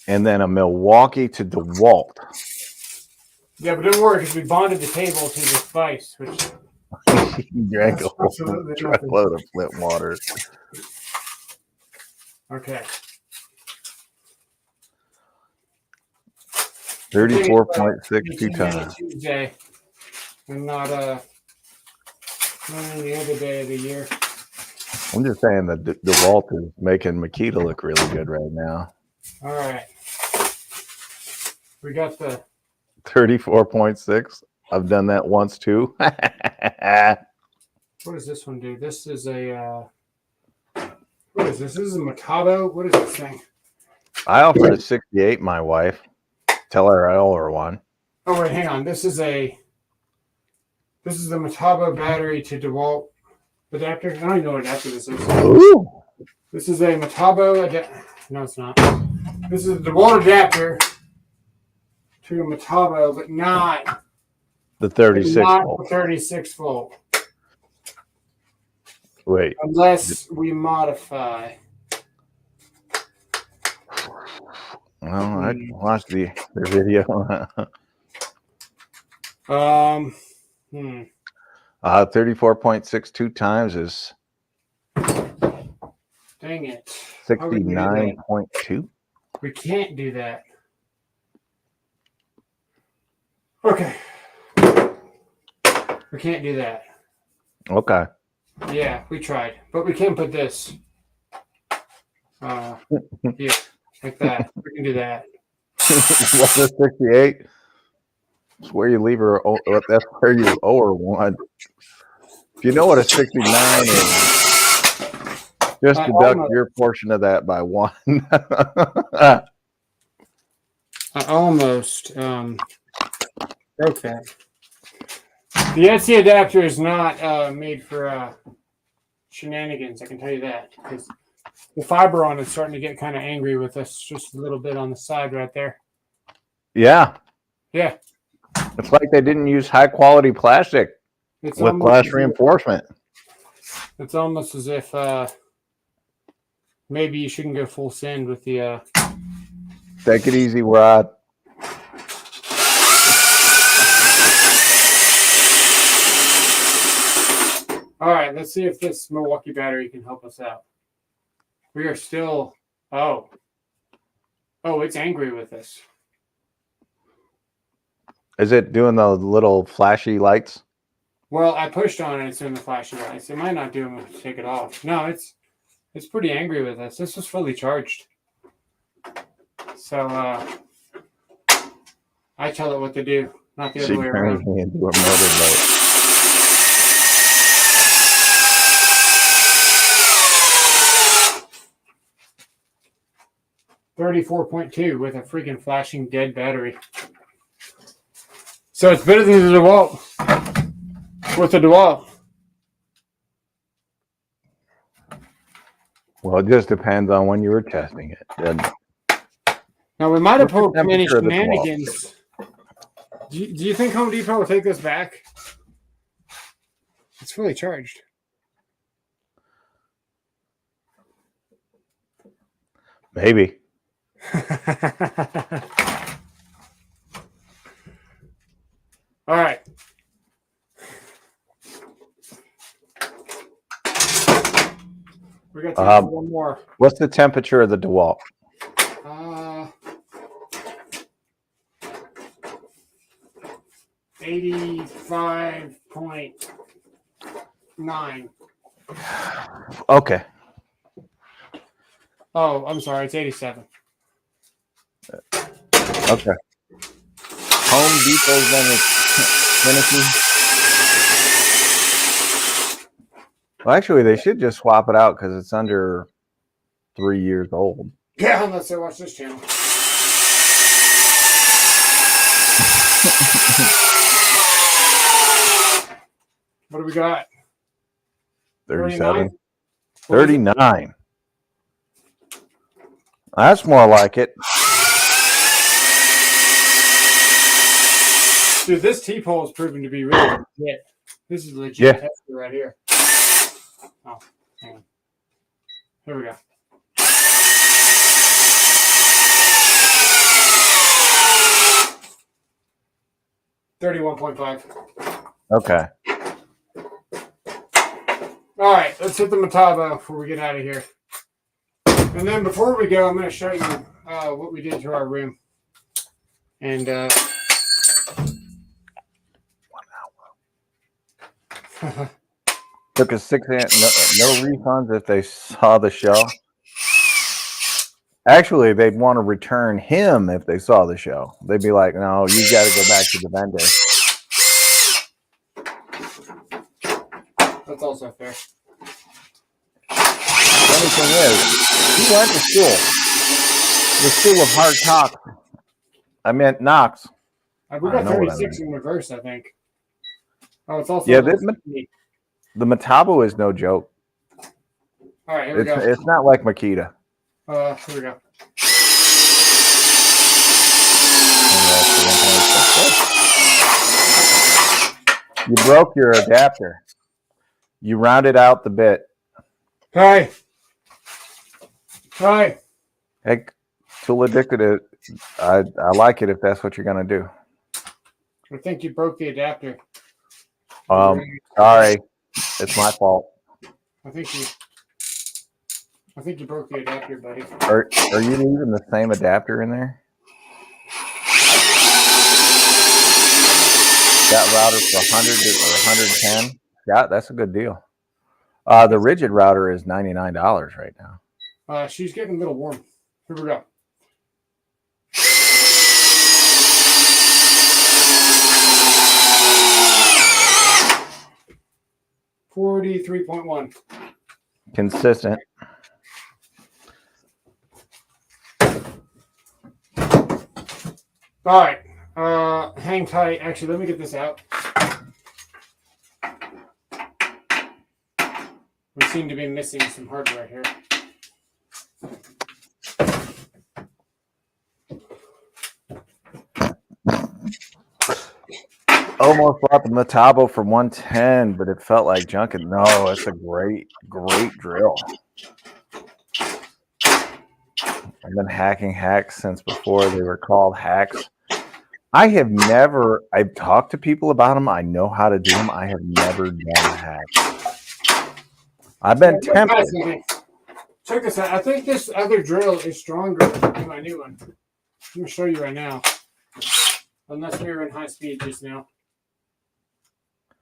and then a Milwaukee to DeWalt. Yeah, but don't worry because we bonded the table to this device, which He drank a whole truckload of Flint water. Okay. 34.62 times. Tuesday, and not any other day of the year. I'm just saying that DeWalt is making Makita look really good right now. All right. We got the 34.6. I've done that once too. what does this one do? This is a what is this? This is a Metabo. What is this thing? I offered a 68, my wife. Tell her I owe her one. Oh wait, hang on. This is the Metabo battery to DeWalt. adapter. I don't even know what adapter this is. Ooh. This is a Metabo adapter. No, it's not. This is a DeWalt adapter to a Metabo, but not The 36 volt. 36 volt. Wait. Unless we modify. Well, I watched the video. 34.62 times is Dang it. 69.2. We can't do that. Okay. We can't do that. Okay. Yeah, we tried. But we can put this. Here. Like that. We can do that. What's a 68? It's where you leave her. That's where you owe her one. If you know what a 69 is, just deduct your portion of that by one. I almost broke that. The Etsy adapter is not made for shenanigans. I can tell you that, because the fiber on it's starting to get kind of angry with us. Just a little bit on the side right there. Yeah. Yeah. It's like they didn't use high quality plastic with glass reinforcement. It's almost as if maybe you shouldn't go full send with the. Take it easy, Rod. All right, let's see if this Milwaukee battery can help us out. We are still. Oh, it's angry with us. Is it doing the little flashy lights? Well, I pushed on it. It's doing the flashy lights. It might not do them to take it off. No, it's pretty angry with us. This was fully charged. So I tell it what to do, not the other way around. She turns me into a motorboat. $34.2 with a freaking flashing dead battery. So it's better than the DeWalt. With the DeWalt. Well, it just depends on when you were testing it. Now, we might have pulled too many shenanigans. Do you think Home Depot will take this back? It's fully charged. Maybe. All right. We got time for one more. What's the temperature of the DeWalt? 85.9. Okay. Oh, I'm sorry. It's 87. Okay. Home Depot's then finishing. Well, actually, they should just swap it out because it's under 3 years old. Yeah, unless they watch this channel. What do we got? 37. 39. That's more like it. Dude, this T-pole is proving to be really legit. This is a legit tester right here. Oh, hang on. Here we go. $31.5. Okay. All right, let's hit the Metabo before we get out of here. And then before we go, I'm going to show you what we did to our room. And 1 hour. Took a 6 amp. No refunds if they saw the show. Actually, they'd want to return him if they saw the show. They'd be like, "No, you got to go back to the vendor." That's also fair. Funny thing is, he went to school. The School of Hard Talk. I meant Knox. We got 36 in reverse, I think. Oh, it's also The Metabo is no joke. All right, here we go. It's not like Makita. Here we go. You broke your adapter. You rounded out the bit. Hi. Hi. Hey, Tool Addicted, I like it if that's what you're going to do. I think you broke the adapter. Sorry. It's my fault. I think you broke the adapter, buddy. Are you using the same adapter in there? That router for 100 or 110? Yeah, that's a good deal. The rigid router is $99 right now. She's getting a little warm. Here we go. $43.1. Consistent. All right. Hang tight. Actually, let me get this out. We seem to be missing some hardware here. Almost bought the Metabo for 110, but it felt like junk. And no, it's a great drill. I've been hacking hacks since before they were called hacks. I've talked to people about them. I know how to do them. I have never done a hack. I've been tempted. Check this out. I think this other drill is stronger than my new one. I'm going to show you right now. Unless we were in high speed just now.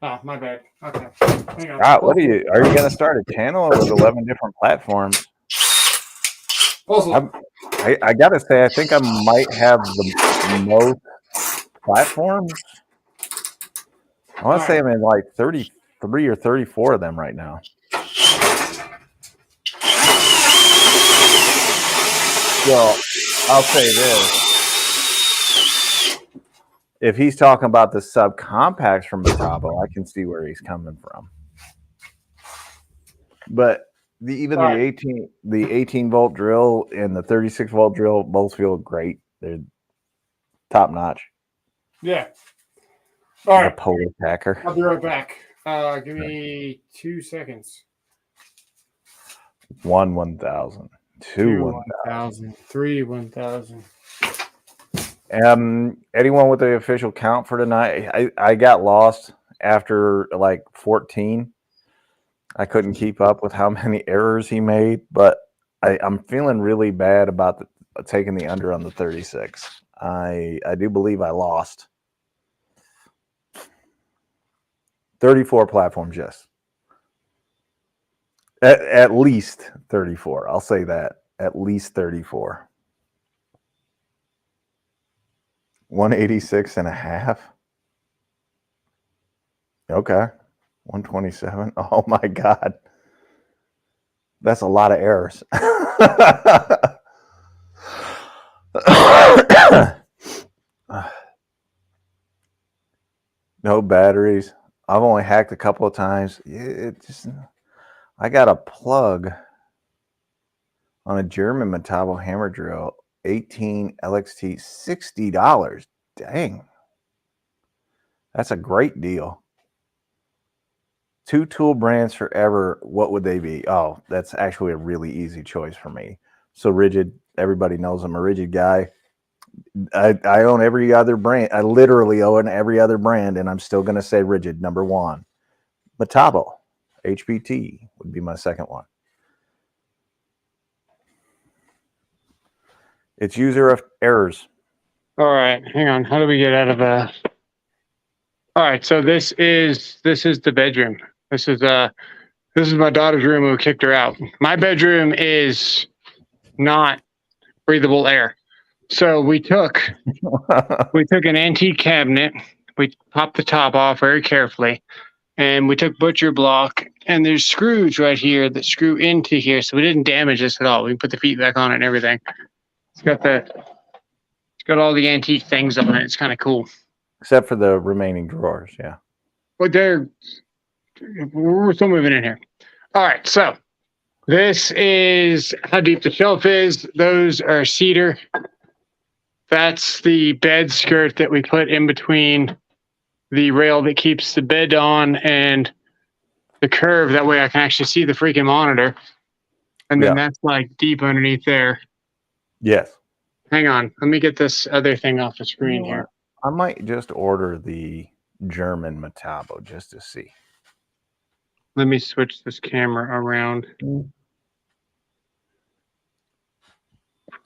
Oh, my bad. Okay. Hang on. God, are you going to start a channel with 11 different platforms? I got to say, I think I might have the most platforms. I want to say I'm in like 33 or 34 of them right now. Well, I'll say this. If he's talking about the subcompacts from Metabo, I can see where he's coming from. But the 18 volt drill and the 36 volt drill both feel great. They're top notch. Yeah. All right. The Polar Packer. I'll be right back. Give me 2 seconds. 1,000. 1,000. 1,000. Anyone with the official count for tonight? I got lost after like 14. I couldn't keep up with how many errors he made, but I'm feeling really bad about taking the under on the 36. I do believe I lost 34 platforms. Yes, at least 34. I'll say that, at least 34. 186 and a half. Okay. 127. Oh my God. That's a lot of errors. No batteries. I've only hacked a couple of times. I got a plug on a German Metabo hammer drill. 18 LXT, $60. Dang. That's a great deal. 2 tool brands forever. What would they be? Oh, that's actually a really easy choice for me. So Rigid, everybody knows I'm a Rigid guy. I own every other brand. I literally own every other brand, and I'm still going to say Rigid, number one. Metabo, HPT would be my second one. It's user errors. All right, hang on. How do we get out of a? All right, so this is the bedroom. This is my daughter's room. Who kicked her out. My bedroom is not breathable air. So we took an antique cabinet. We popped the top off very carefully, and we took butcher block. And there's screws right here that screw into here, so we didn't damage this at all. We can put the feet back on it and everything. It's got all the antique things on it. It's kind of cool. Except for the remaining drawers, yeah. But they're we're still moving in here. All right, so this is how deep the shelf is. Those are cedar. That's the bed skirt that we put in between the rail that keeps the bed on and the curve. That way I can actually see the freaking monitor. And then that's like deep underneath there. Yes. Hang on. Let me get this other thing off the screen here. I might just order the German Metabo just to see. Let me switch this camera around.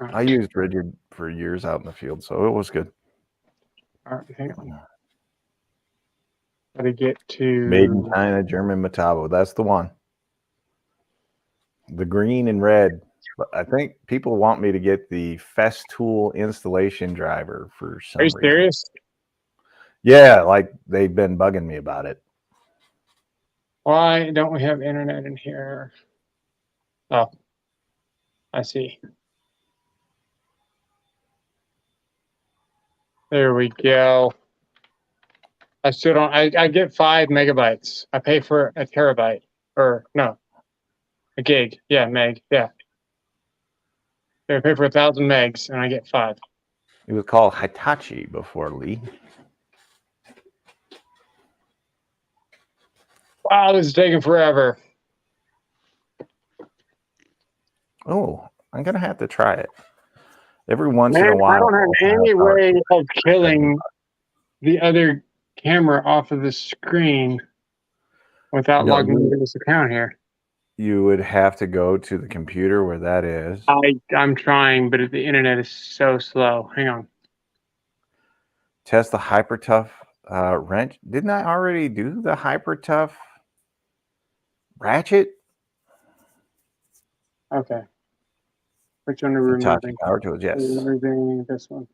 I used rigid for years out in the field, so it was good. All right, hang on. Gotta get to Made in China German Metabo. That's the one. The green and red. But I think people want me to get the Festool installation driver for some reason. Are you serious? Yeah, like they've been bugging me about it. Why don't we have internet in here? Oh, I see. There we go. I still don't. I get 5 megabytes. I pay for a terabyte, or no, a gig. Yeah, meg. Yeah. I pay for 1,000 megs, and I get 5. It was called Hitachi before, Lee. Wow, this is taking forever. Oh, I'm gonna have to try it. Every once in Man, a while. I don't have any way of killing the other camera off of the screen without logging into this account here. You would have to go to the computer where that is. I'm trying, but the internet is so slow. Hang on. Test the HyperTough wrench. Didn't I already do the HyperTough ratchet? Okay. Which one are we removing? Power tools, yes. Removing this one.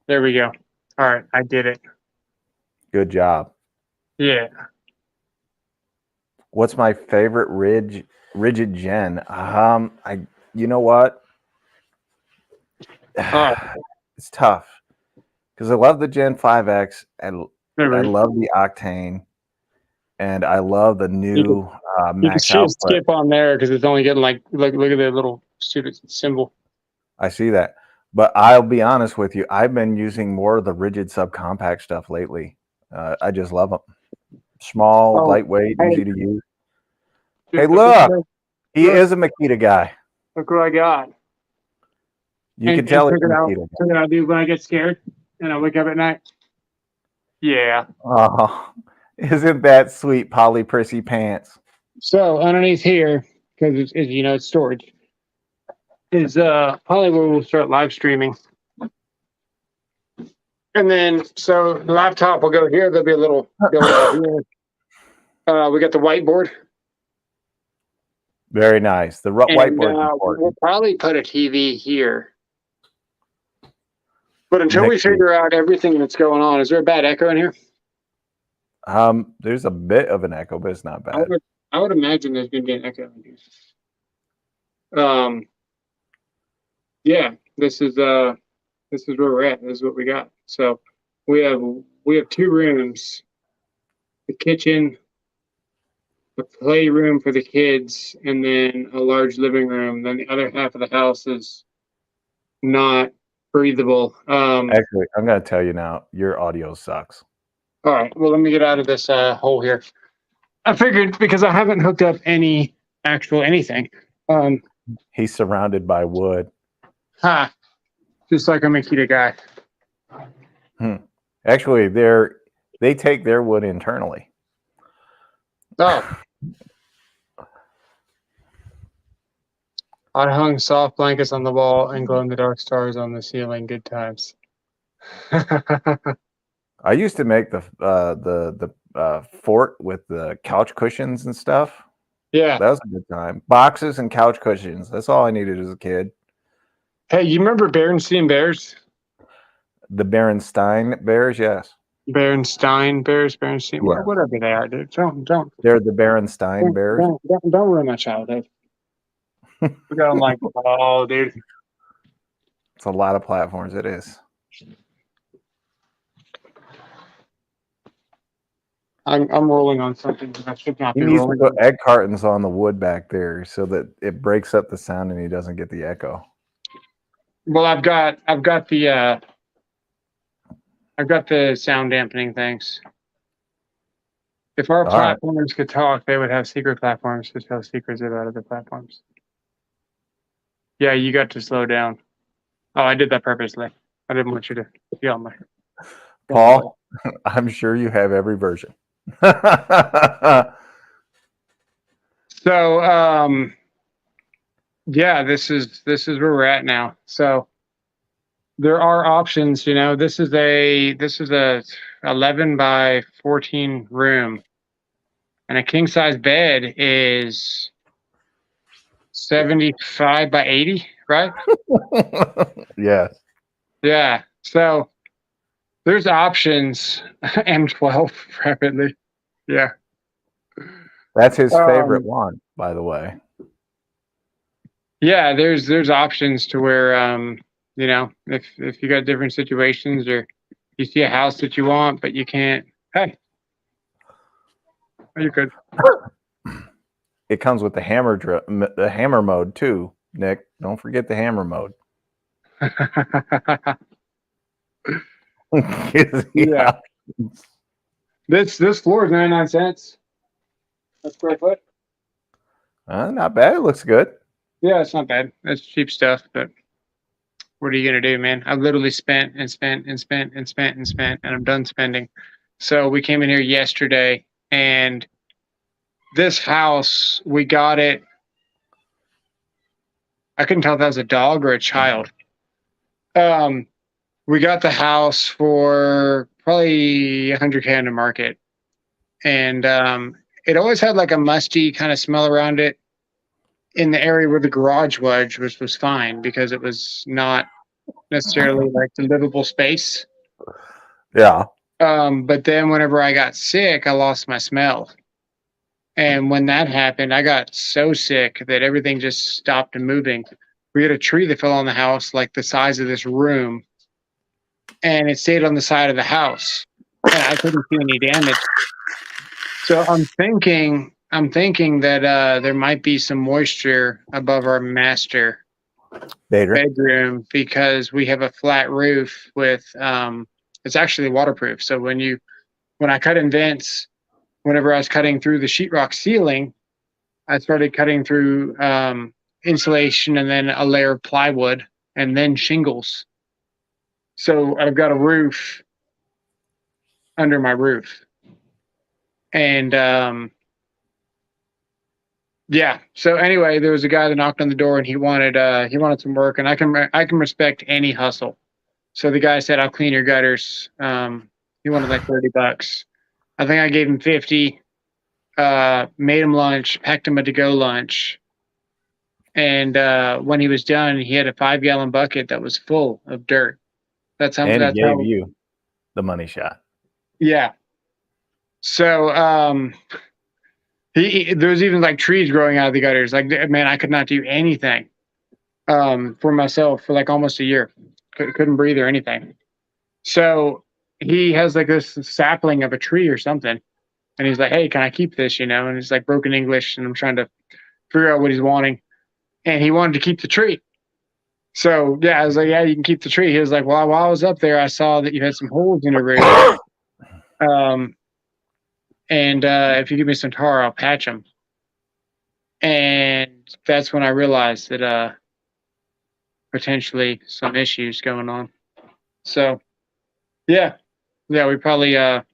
There we go. All right, I did it. Good job. Yeah. What's my favorite rigid gen? You know what? It's tough because I love the Gen 5X and I love the Octane, and I love the new max output. Skip on there because it's only getting like look at the little stupid symbol. I see that, but I'll be honest with you. I've been using more of the rigid subcompact stuff lately. I just love them. Small, lightweight, easy to use. Hey, look! He is a Makita guy. Look what I got. You can tell he's a Makita guy. What I do when I get scared and I wake up at night. Yeah. Oh, isn't that sweet, Polly Prissy Pants? So underneath here, because it's you know it's storage, is probably where we'll start live streaming. And then so the laptop will go here. There'll be a little we got the whiteboard. Very nice. The whiteboard. We'll probably put a TV here. But until we figure out everything that's going on, is there a bad echo in here? There's a bit of an echo, but it's not bad. I would imagine there's going to be an echo in here. Yeah, this is where we're at. This is what we got. So we have 2 rooms: the kitchen, a playroom for the kids, and then a large living room. Then the other half of the house is not breathable. Actually, I'm going to tell you now, your audio sucks. All right. Well, let me get out of this hole here. I figured because I haven't hooked up any actual anything. He's surrounded by wood. Just like a Makita guy. Actually, they take their wood internally. Oh. I hung soft blankets on the wall and glow-in-the-dark stars on the ceiling. Good times. I used to make the fort with the couch cushions and stuff. Yeah, that was a good time. Boxes and couch cushions. That's all I needed as a kid. Hey, you remember Berenstein Bears? The Berenstein Bears, yes. Berenstein Bears, Berenstein, yeah. Whatever they are, dude. Don't. They're the Berenstein Bears. Don't ruin my childhood. We got them like, oh, dude. It's a lot of platforms. It is. I'm rolling on something that I should not He be needs to rolling put on. egg cartons on the wood back there so that it breaks up the sound and he doesn't get the echo. Well, I've got the sound dampening things. If our All right. platforms could talk, they would have secret platforms to tell secrets about other platforms. Yeah, you got to slow down. Oh, I did that purposely. I didn't want you to yell my. Paul, I'm sure you have every version. So, yeah, this is where we're at now. So there are options. This is a 11 by 14 room, and a king size bed is 75 by 80, right? Yes. Yeah. So there's options. M12 rapidly. Yeah. That's his favorite one, by the way. Yeah, there's options to where if you got different situations or you see a house that you want but you can't. Hey, you could. It comes with the hammer mode too, Nick. Don't forget the hammer mode. Yeah. This floor is 99 cents. That's square foot. Not bad. It looks good. Yeah, it's not bad. That's cheap stuff, but what are you gonna do, man? I've literally spent and spent and spent and spent and spent, and I'm done spending. So we came in here yesterday, and this house, we got it. I couldn't tell if that was a dog or a child. We got the house for probably 100K on the market, and it always had like a musty kind of smell around it in the area where the garage was, which was fine because it was not necessarily like the livable space. Yeah. But then whenever I got sick, I lost my smell. And when that happened, I got so sick that everything just stopped moving. We had a tree that fell on the house like the size of this room, and it stayed on the side of the house. And I couldn't see any damage. So I'm thinking that there might be some moisture above our master bedroom because we have a flat roof with it's actually waterproof. So when I cut in vents, whenever I was cutting through the sheetrock ceiling, I started cutting through insulation and then a layer of plywood and then shingles. So I've got a roof under my roof. And yeah. So anyway, there was a guy that knocked on the door and he wanted some work, and I can respect any hustle. So the guy said, "I'll clean your gutters." He wanted like $30. I think I gave him 50. Made him lunch, packed him a to-go lunch, and when he was done, he had a 5-gallon bucket that was full of dirt. That's how. And That's he gave how. you the money shot. Yeah. So there was even like trees growing out of the gutters. Like, man, I could not do anything for myself for like almost a year. Couldn't breathe or anything. So he has like this sapling of a tree or something. And he's like, "Hey, can I keep this?" And it's like broken English, and I'm trying to figure out what he's wanting. And he wanted to keep the tree. So yeah, I was like, "Yeah, you can keep the tree." He was like, "Well, while I was up there, I saw that you had some holes in your roof. And if you give me some tar, I'll patch them." And that's when I realized that potentially some issues going on. So yeah, we probably got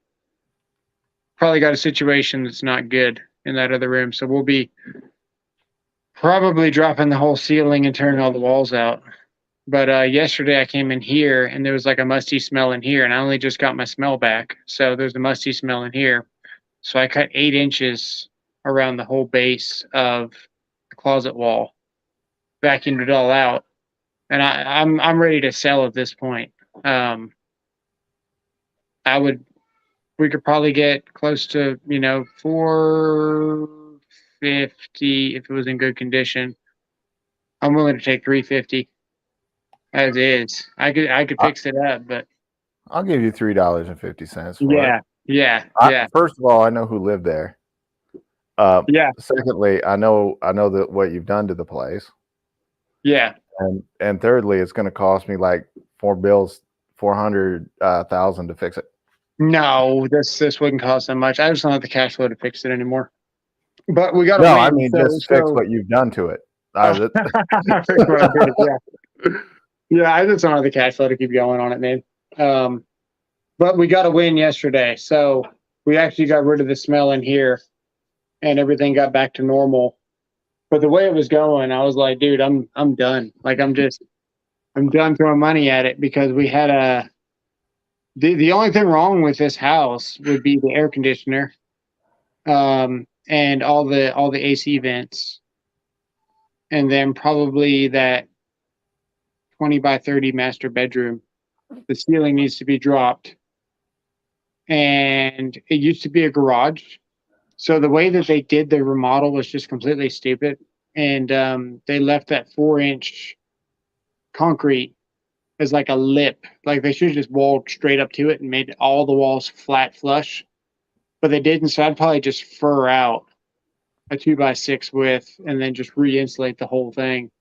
a situation that's not good in that other room. So we'll be probably dropping the whole ceiling and turning all the walls out. But yesterday I came in here and there was like a musty smell in here, and I only just got my smell back. So there's a musty smell in here. So I cut 8 inches around the whole base of the closet wall, vacuumed it all out, and I'm ready to sell at this point. We could probably get close to $450 if it was in good condition. I'm willing to take $350 as is. I could fix it up, but I'll give you $3.50 for yeah. it. Yeah, First of all, I know who lived there. yeah, Secondly, I know that what you've done to the place, yeah. and thirdly, it's going to cost me like 400,000 to fix it. No, this wouldn't cost that much. I just don't have the cash flow to fix it anymore. But we got to No, I win. mean just fix what you've done to it. Fix what I did. Yeah, yeah. I just don't have the cash flow to keep going on it, man. But we got a win yesterday, so we actually got rid of the smell in here, and everything got back to normal. But the way it was going, I was like, dude, I'm done. Like I'm done throwing money at it because we had the only thing wrong with this house would be the air conditioner, and all the AC vents, and then probably that 20 by 30 master bedroom. The ceiling needs to be dropped, and it used to be a garage. So the way that they did the remodel was just completely stupid, and they left that 4-inch concrete as like a lip. Like they should have just walled straight up to it and made all the walls flat flush, but they didn't. So I'd probably just fur out a 2x6 width and then just re-insulate the whole thing,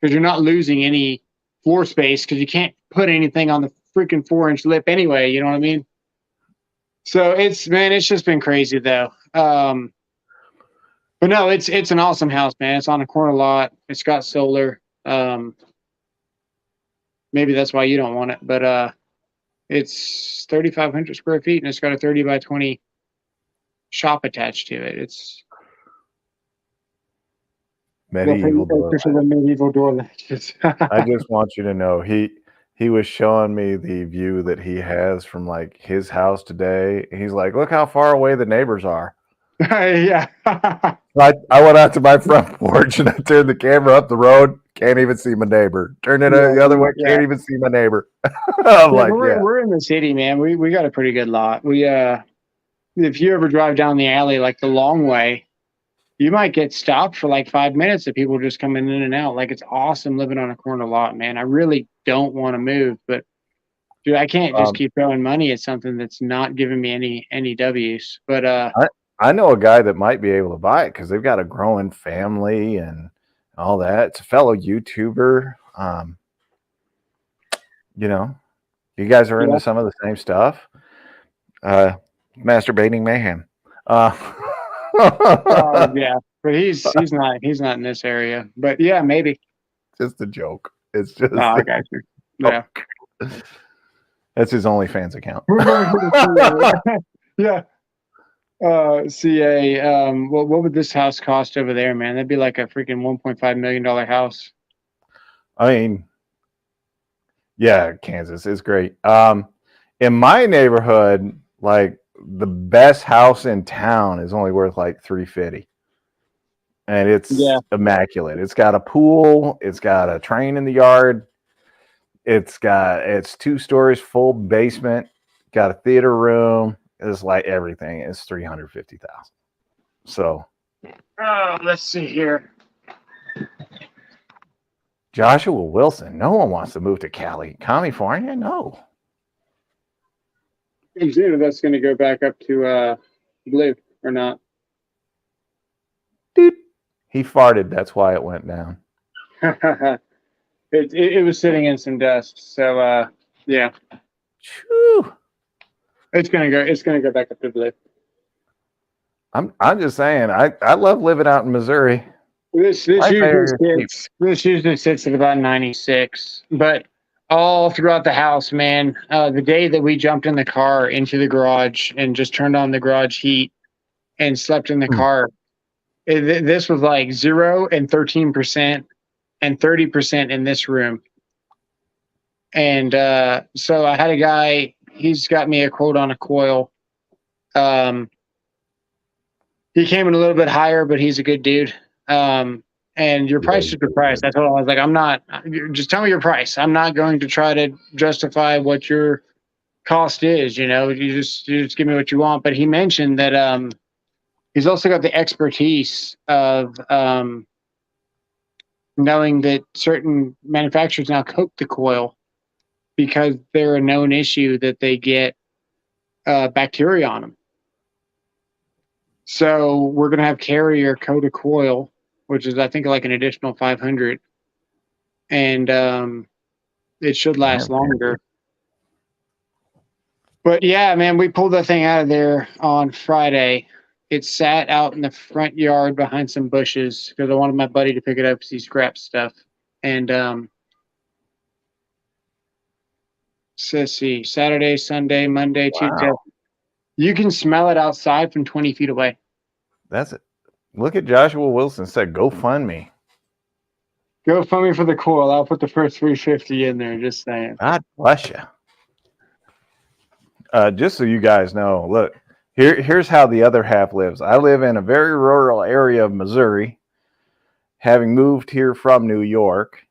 because you're not losing any floor space because you can't put anything on the freaking 4-inch lip anyway. You know what I mean? So it's just been crazy though. But no, it's an awesome house, man. It's on a corner lot. It's got solar. Maybe that's why you don't want it, but it's 3,500 square feet and it's got a 30 by 20 shop attached to it. It's Medieval door. Medieval door latches. I just want you to know he was showing me the view that he has from like his house today. He's like, look how far away the neighbors are. Yeah. I went out to my front porch and I turned the camera up the road. Can't even see my neighbor. Turn it the other way. Can't even see my neighbor. We're in the city, man. We got a pretty good lot. We if you ever drive down the alley like the long way, you might get stopped for like 5 minutes of people just coming in and out. Like it's awesome living on a corner lot, man. I really don't want to move, but dude, I can't just keep throwing money at something that's not giving me any W's. But I know a guy that might be able to buy it because they've got a growing family and all that. It's a fellow YouTuber. You know, you guys are into some of the same stuff. Masturbating mayhem. Yeah, but he's not in this area. But yeah, maybe. Just a joke. It's just. I got you. Yeah. That's his OnlyFans account. Yeah. CA. What would this house cost over there, man? That'd be like a freaking $1.5 million house. I mean, yeah, Kansas is great. In my neighborhood, like the best house in town is only worth like $350, and it's immaculate. It's got a pool. It's got a train in the yard. It's 2 stories, full basement. Got a theater room. It's like everything. It's $350,000. So, let's see here. Joshua Wilson. No one wants to move to California. No. That's going to go back up to blue or not? Dude, he farted. That's why it went down. It was sitting in some dust. So yeah. Whew. It's gonna go back up to blue. I'm just saying, I love living out in Missouri. This usually sits at about 96, but all throughout the house, man. The day that we jumped in the car into the garage and just turned on the garage heat and slept in the car, this was like 0 and 13% and 30% in this room. And so I had a guy. He's got me a quote on a coil. He came in a little bit higher, but he's a good dude. And your price is your price. That's what I was like. I'm not. Just tell me your price. I'm not going to try to justify what your cost is. You know, you just give me what you want. But he mentioned that he's also got the expertise of knowing that certain manufacturers now coat the coil because they're a known issue that they get bacteria on them. So we're going to have carrier coat a coil, which is, I think, like an additional 500. And it should last longer. But yeah, man, we pulled that thing out of there on Friday. It sat out in the front yard behind some bushes because I wanted my buddy to pick it up because he scraps stuff. And so let's see, Saturday, Sunday, Monday, Tuesday. You can smell it outside from 20 feet away. That's it. Look at Joshua Wilson said, "Go fund me." Go fund me for the coil. I'll put the first 350 in there. Just saying. God bless you. Just so you guys know, look, here's how the other half lives. I live in a very rural area of Missouri, having moved here from New York,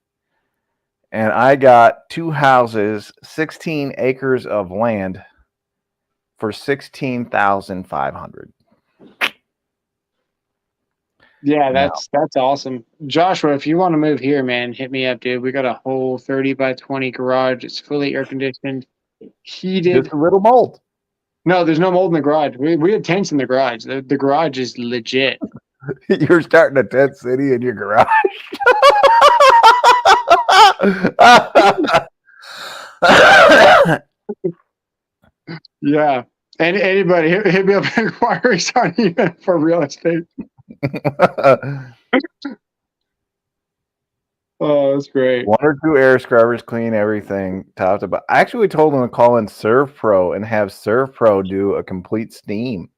and I got 2 houses, 16 acres of land for $16,500. Yeah, that's awesome. Joshua, if you want to move here, man, hit me up, dude. We got a whole 30 by 20 garage. It's fully air conditioned, heated. Just a little mold. No, there's no mold in the garage. We had tents in the garage. The garage is legit. You're starting a tent city in your garage. Yeah. And anybody hit me up inquiries on email for real estate. Oh, that's great. 1 or 2 air scrubbers, clean everything top to bottom. I actually told them to call in Serve Pro and have Serve Pro do a complete steam.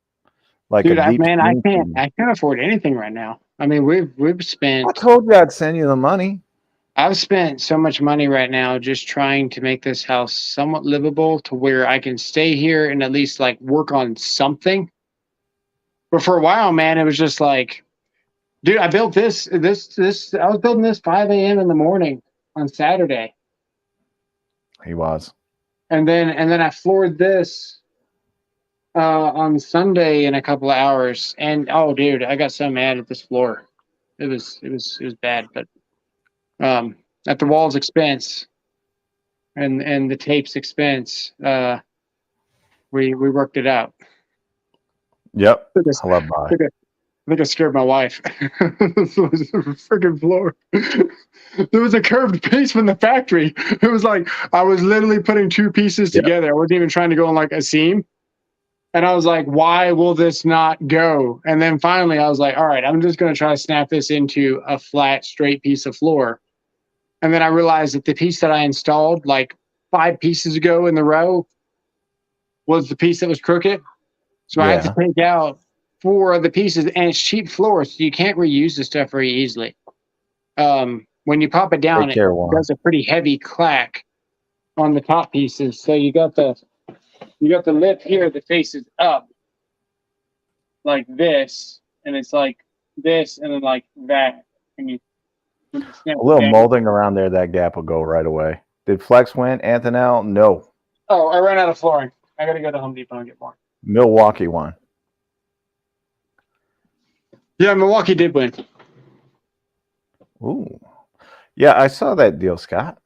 Like, dude, I can't afford anything right now. I mean, we've spent. I told you I'd send you the money. I've spent so much money right now just trying to make this house somewhat livable to where I can stay here and at least like work on something. But for a while, man, it was just like, dude, I built this. I was building this 5 a.m. in the morning on Saturday. He was. And then I floored this on Sunday in a couple of hours. And oh, dude, I got so mad at this floor. It was bad, but at the wall's expense and the tape's expense, we worked it out. Yep. I love that. I think I scared my wife. This was a freaking floor. There was a curved piece from the factory. It was like I was literally putting 2 pieces together. I wasn't even trying to go on like a seam. And I was like, why will this not go? And then finally I was like, all right, I'm just going to try to snap this into a flat, straight piece of floor. And then I realized that the piece that I installed like 5 pieces ago in the row was the piece that was crooked. So I had to take out 4 of the pieces, and it's cheap floor, so you can't reuse the stuff very easily. When you pop it down, it does a pretty heavy clack on the top pieces. So you got the lip here that faces up like this, and it's like this, and then like that. And you a little molding around there, that gap will go right away. Did Flex win, Anthonel? No. Oh, I ran out of flooring. I got to go to Home Depot and get more. Milwaukee won. Yeah, Milwaukee did win. Ooh. Yeah, I saw that deal, Scott.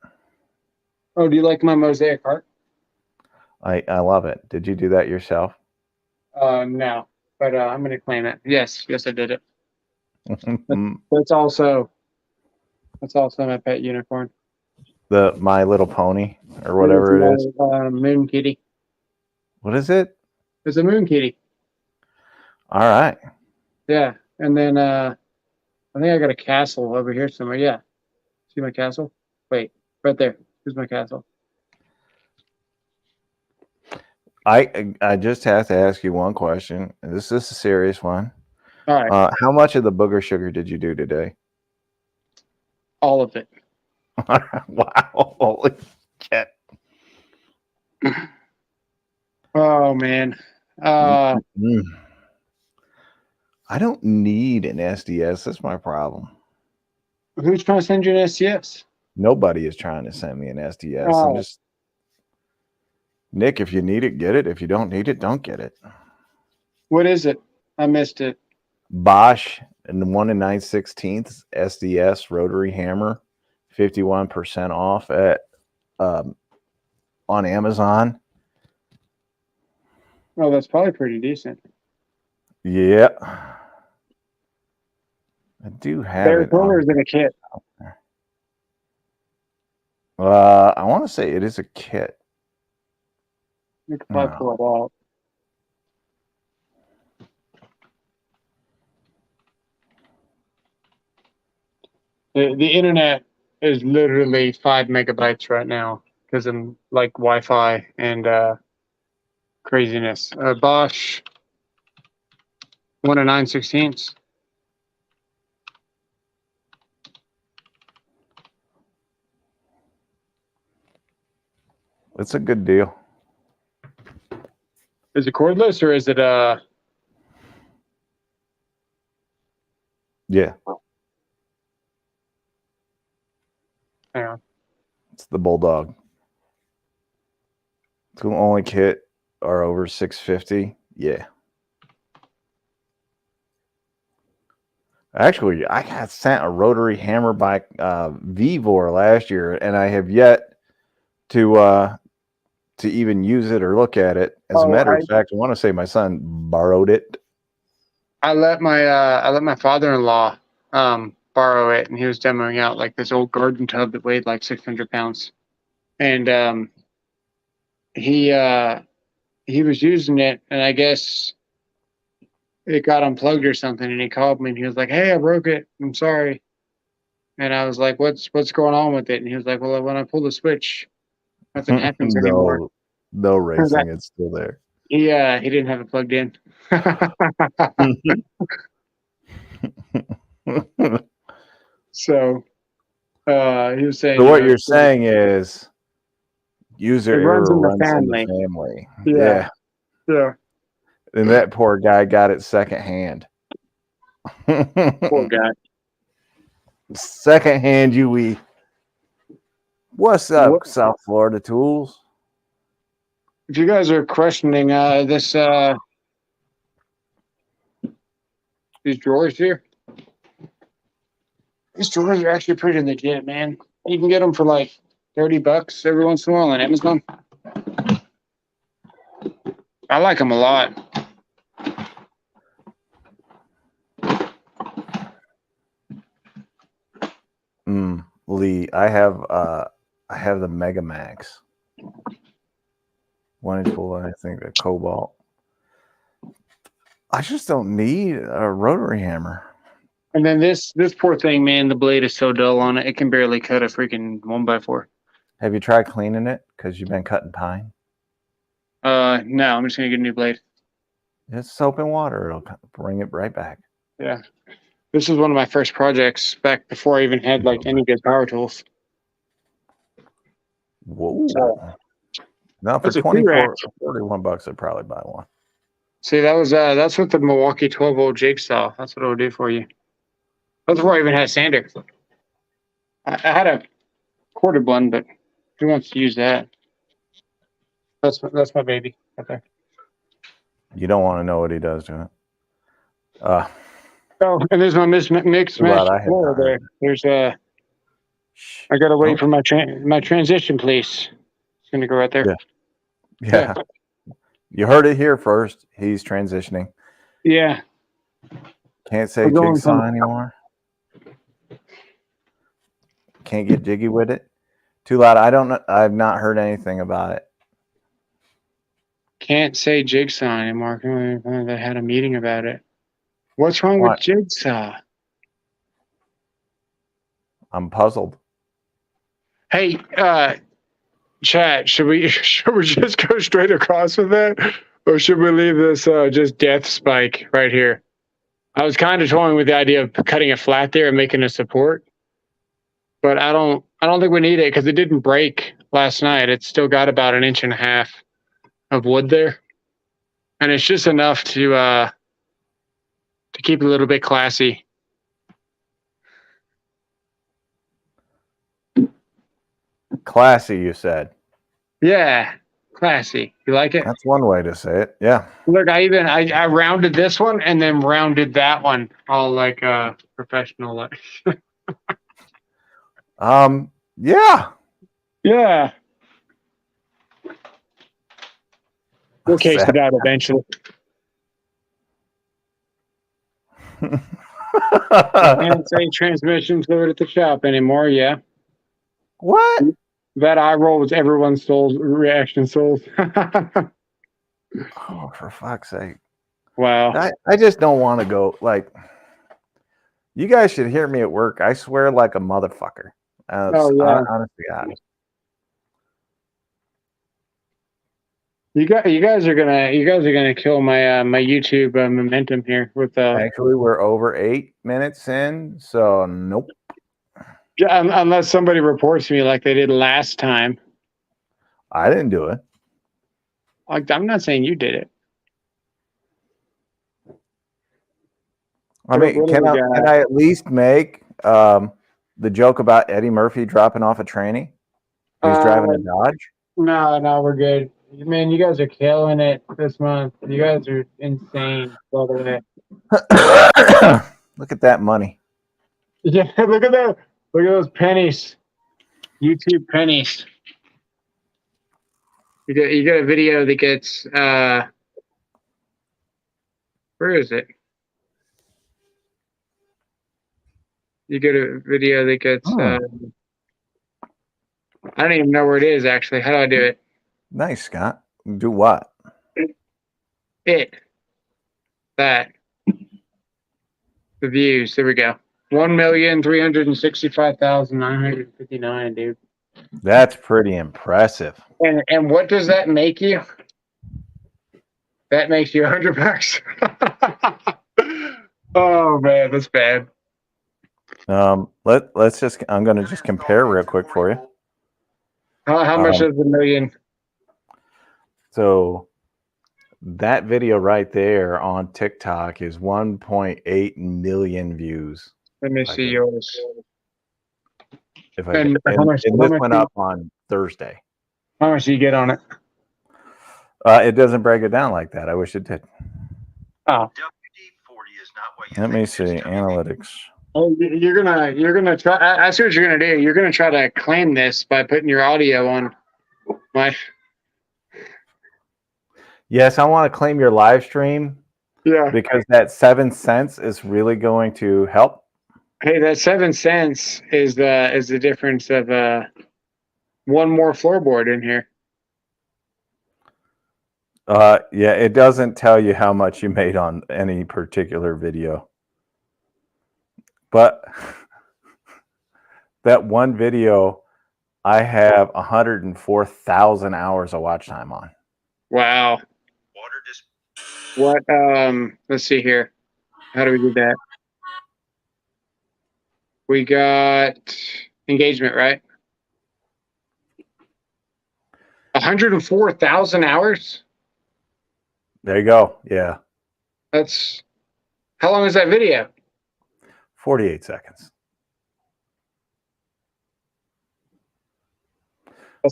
Oh, do you like my mosaic art? I love it. Did you do that yourself? No, but I'm going to claim it. Yes, I did it. That's also my pet unicorn. The My Little Pony or whatever it is. Moon kitty. What is it? It's a moon kitty. All right. Yeah, and then I think I got a castle over here somewhere. Yeah, see my castle? Wait, right there. Here's my castle. I just have to ask you one question. This is a serious one. All right. How much of the booger sugar did you do today? All of it. Wow. Holy shit. Oh, man. I don't need an SDS. That's my problem. Who's trying to send you an SDS? Nobody is trying to send me an SDS. I'm just, Nick, if you need it, get it. If you don't need it, don't get it. What is it? I missed it. Bosch and the 1 9/16 SDS rotary hammer, 51% off at on Amazon. Oh, that's probably pretty decent. Yeah. I do have There it on. is in a kit. I want to say it is a kit. You could probably pull it out. The internet is literally 5 megabytes right now because of like Wi-Fi and craziness. Bosch 1 and 9/16. It's a good deal. Is it cordless or is it Yeah. hang on. It's the Bulldog. It's the only kit are over 650. Yeah. Actually, I got sent a rotary hammer by Vivor last year, and I have yet to even use it or look at it. As a matter of fact, I want to say my son borrowed it. I let my father-in-law borrow it, and he was demoing out like this old garden tub that weighed like 600 pounds, and he was using it, and I guess it got unplugged or something, and he called me and he was like, "Hey, I broke it. I'm sorry." And I was like, "What's going on with it?" And he was like, "Well, when I pull the switch, nothing happens anymore." No racing. It's still there. He didn't have it plugged in. So he was saying. So what you're saying is user error runs in the family. Yeah. And that poor guy got it secondhand. Poor guy. Secondhand UE. What's up, South Florida Tools? If you guys are questioning these drawers here, these drawers are actually pretty legit, man. You can get them for like $30 every once in a while on Amazon. I like them a lot. Lee, I have the Mega Max. 1-inch full, I think the Cobalt. I just don't need a rotary hammer. And then this poor thing, man, the blade is so dull on it, it can barely cut a freaking 1x4. Have you tried cleaning it? Because you've been cutting pine. No, I'm just gonna get a new blade. It's soap and water. It'll bring it right back. Yeah. This was one of my first projects back before I even had like any good power tools. Whoa. So, now for $24, $41, I'd probably buy one. See, that's with the Milwaukee 12-volt jigsaw. That's what it'll do for you. That's before I even had a sander. I had a corded one, but who wants to use that? That's my baby right there. You don't want to know what he does to it. Oh, and there's my mix match floor there. There's I gotta wait for my transition, please. It's gonna go right there. Yeah. You heard it here first. He's transitioning. Yeah. Can't say jigsaw anymore. Can't get jiggy with it. Too loud. I've not heard anything about it. Can't say jigsaw anymore. They had a meeting about it. What's wrong with jigsaw? I'm puzzled. Hey, chat, should we just go straight across with that? Or should we leave this just death spike right here? I was kind of toying with the idea of cutting it flat there and making a support. But I don't think we need it because it didn't break last night. It's still got about 1.5 inches of wood there. And it's just enough to keep it a little bit classy. Classy, you said. Yeah, classy. You like it? That's one way to say it. Yeah. Look, I rounded this one and then rounded that one, all like professional like. Yeah. Yeah. We'll case it out eventually. Can't say transmissions delivered at the shop anymore. Yeah. What? That eye roll was everyone's soul's reaction. Souls. Oh, for fuck's sake! Wow. I just don't want to go. Like, you guys should hear me at work. I swear like a motherfucker. Oh yeah. Honestly, God. You guys are gonna kill my my YouTube momentum here with Actually, we're over 8 minutes in, so nope. Yeah, unless somebody reports me like they did last time. I didn't do it. Like, I'm not saying you did it. I mean, can I at least make the joke about Eddie Murphy dropping off a tranny? He's driving a Dodge. No, we're good. Man, you guys are killing it this month. You guys are insane, by the way. Look at that money. Yeah, look at that. Look at those pennies. YouTube pennies. You get a video that gets where is it? You get a video that gets I don't even know where it is actually. How do I do it? Nice, Scott. Do what? That. The views. There we go. 1,365,959, dude. That's pretty impressive. And what does that make you? That makes you $100. Oh man, that's bad. Let's just. I'm gonna just compare real quick for you. How much is the million? So that video right there on TikTok is 1.8 million views. Let me see yours. If and this went up on Thursday. How much do you get on it? It doesn't break it down like that. I wish it did. Oh. Let me see analytics. Oh, you're gonna try. I see what you're gonna do. You're gonna try to claim this by putting your audio on my. Yes, I want to claim your live stream. Yeah. Because that 7 cents is really going to help. Hey, that 7 cents is the difference of one more floorboard in here. Yeah, it doesn't tell you how much you made on any particular video. But that one video, I have 104,000 hours of watch time on. Wow. What? Let's see here. How do we do that? We got engagement, right? 104,000 hours. There you go. Yeah. That's how long is that video? 48 seconds.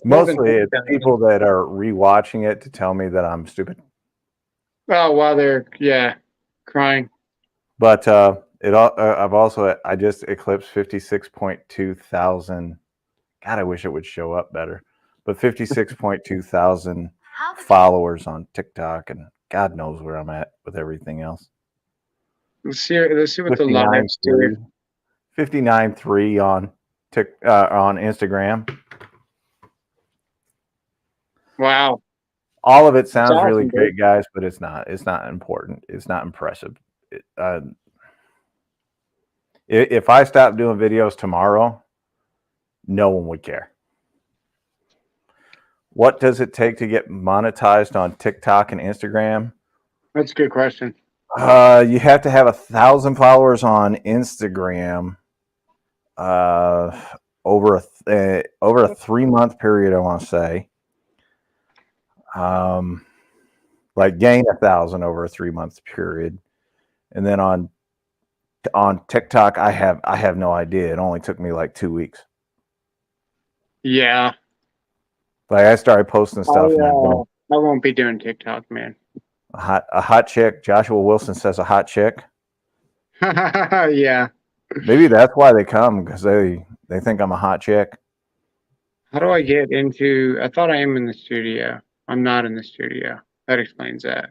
Mostly it's people that are rewatching it to tell me that I'm stupid. Oh, while they're crying. But I just eclipsed 56.2 thousand. God, I wish it would show up better. But 56.2 thousand followers on TikTok, and God knows where I'm at with everything else. Let's see what the lives do. 59.3 on Instagram. Wow. All of it sounds awesome, really great, dude. Guys, but it's not. It's not important. It's not impressive. If I stopped doing videos tomorrow, no one would care. What does it take to get monetized on TikTok and Instagram? That's a good question. You have to have 1,000 followers on Instagram over a 3-month period, I want to say. Like gain 1,000 over a 3-month period, and then on TikTok, I have no idea. It only took me like 2 weeks. Yeah. Like I started posting stuff. I won't be doing TikTok, man. A hot chick. Joshua Wilson says a hot chick. Yeah. Maybe that's why they come, because they think I'm a hot chick. How do I get into? I thought I am in the studio. I'm not in the studio. that explains that.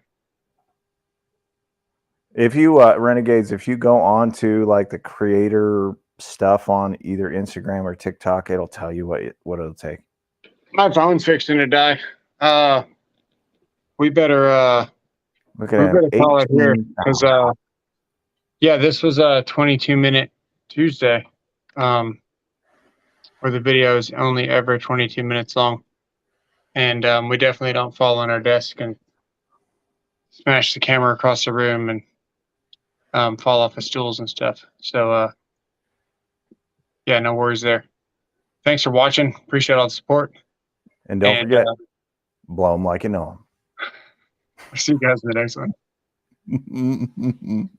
If you renegades, if you go on to like the creator stuff on either Instagram or TikTok, it'll tell you what it'll take. My phone's fixing to die. We better Look we at better call it here 18. because yeah, this was a 22-minute Tuesday, where the video is only ever 22 minutes long, and we definitely don't fall on our desk and smash the camera across the room and fall off of stools and stuff. So yeah, no worries there. Thanks for watching. Appreciate all the support. And don't forget, blow them like you know I'll see you guys in the next one. them.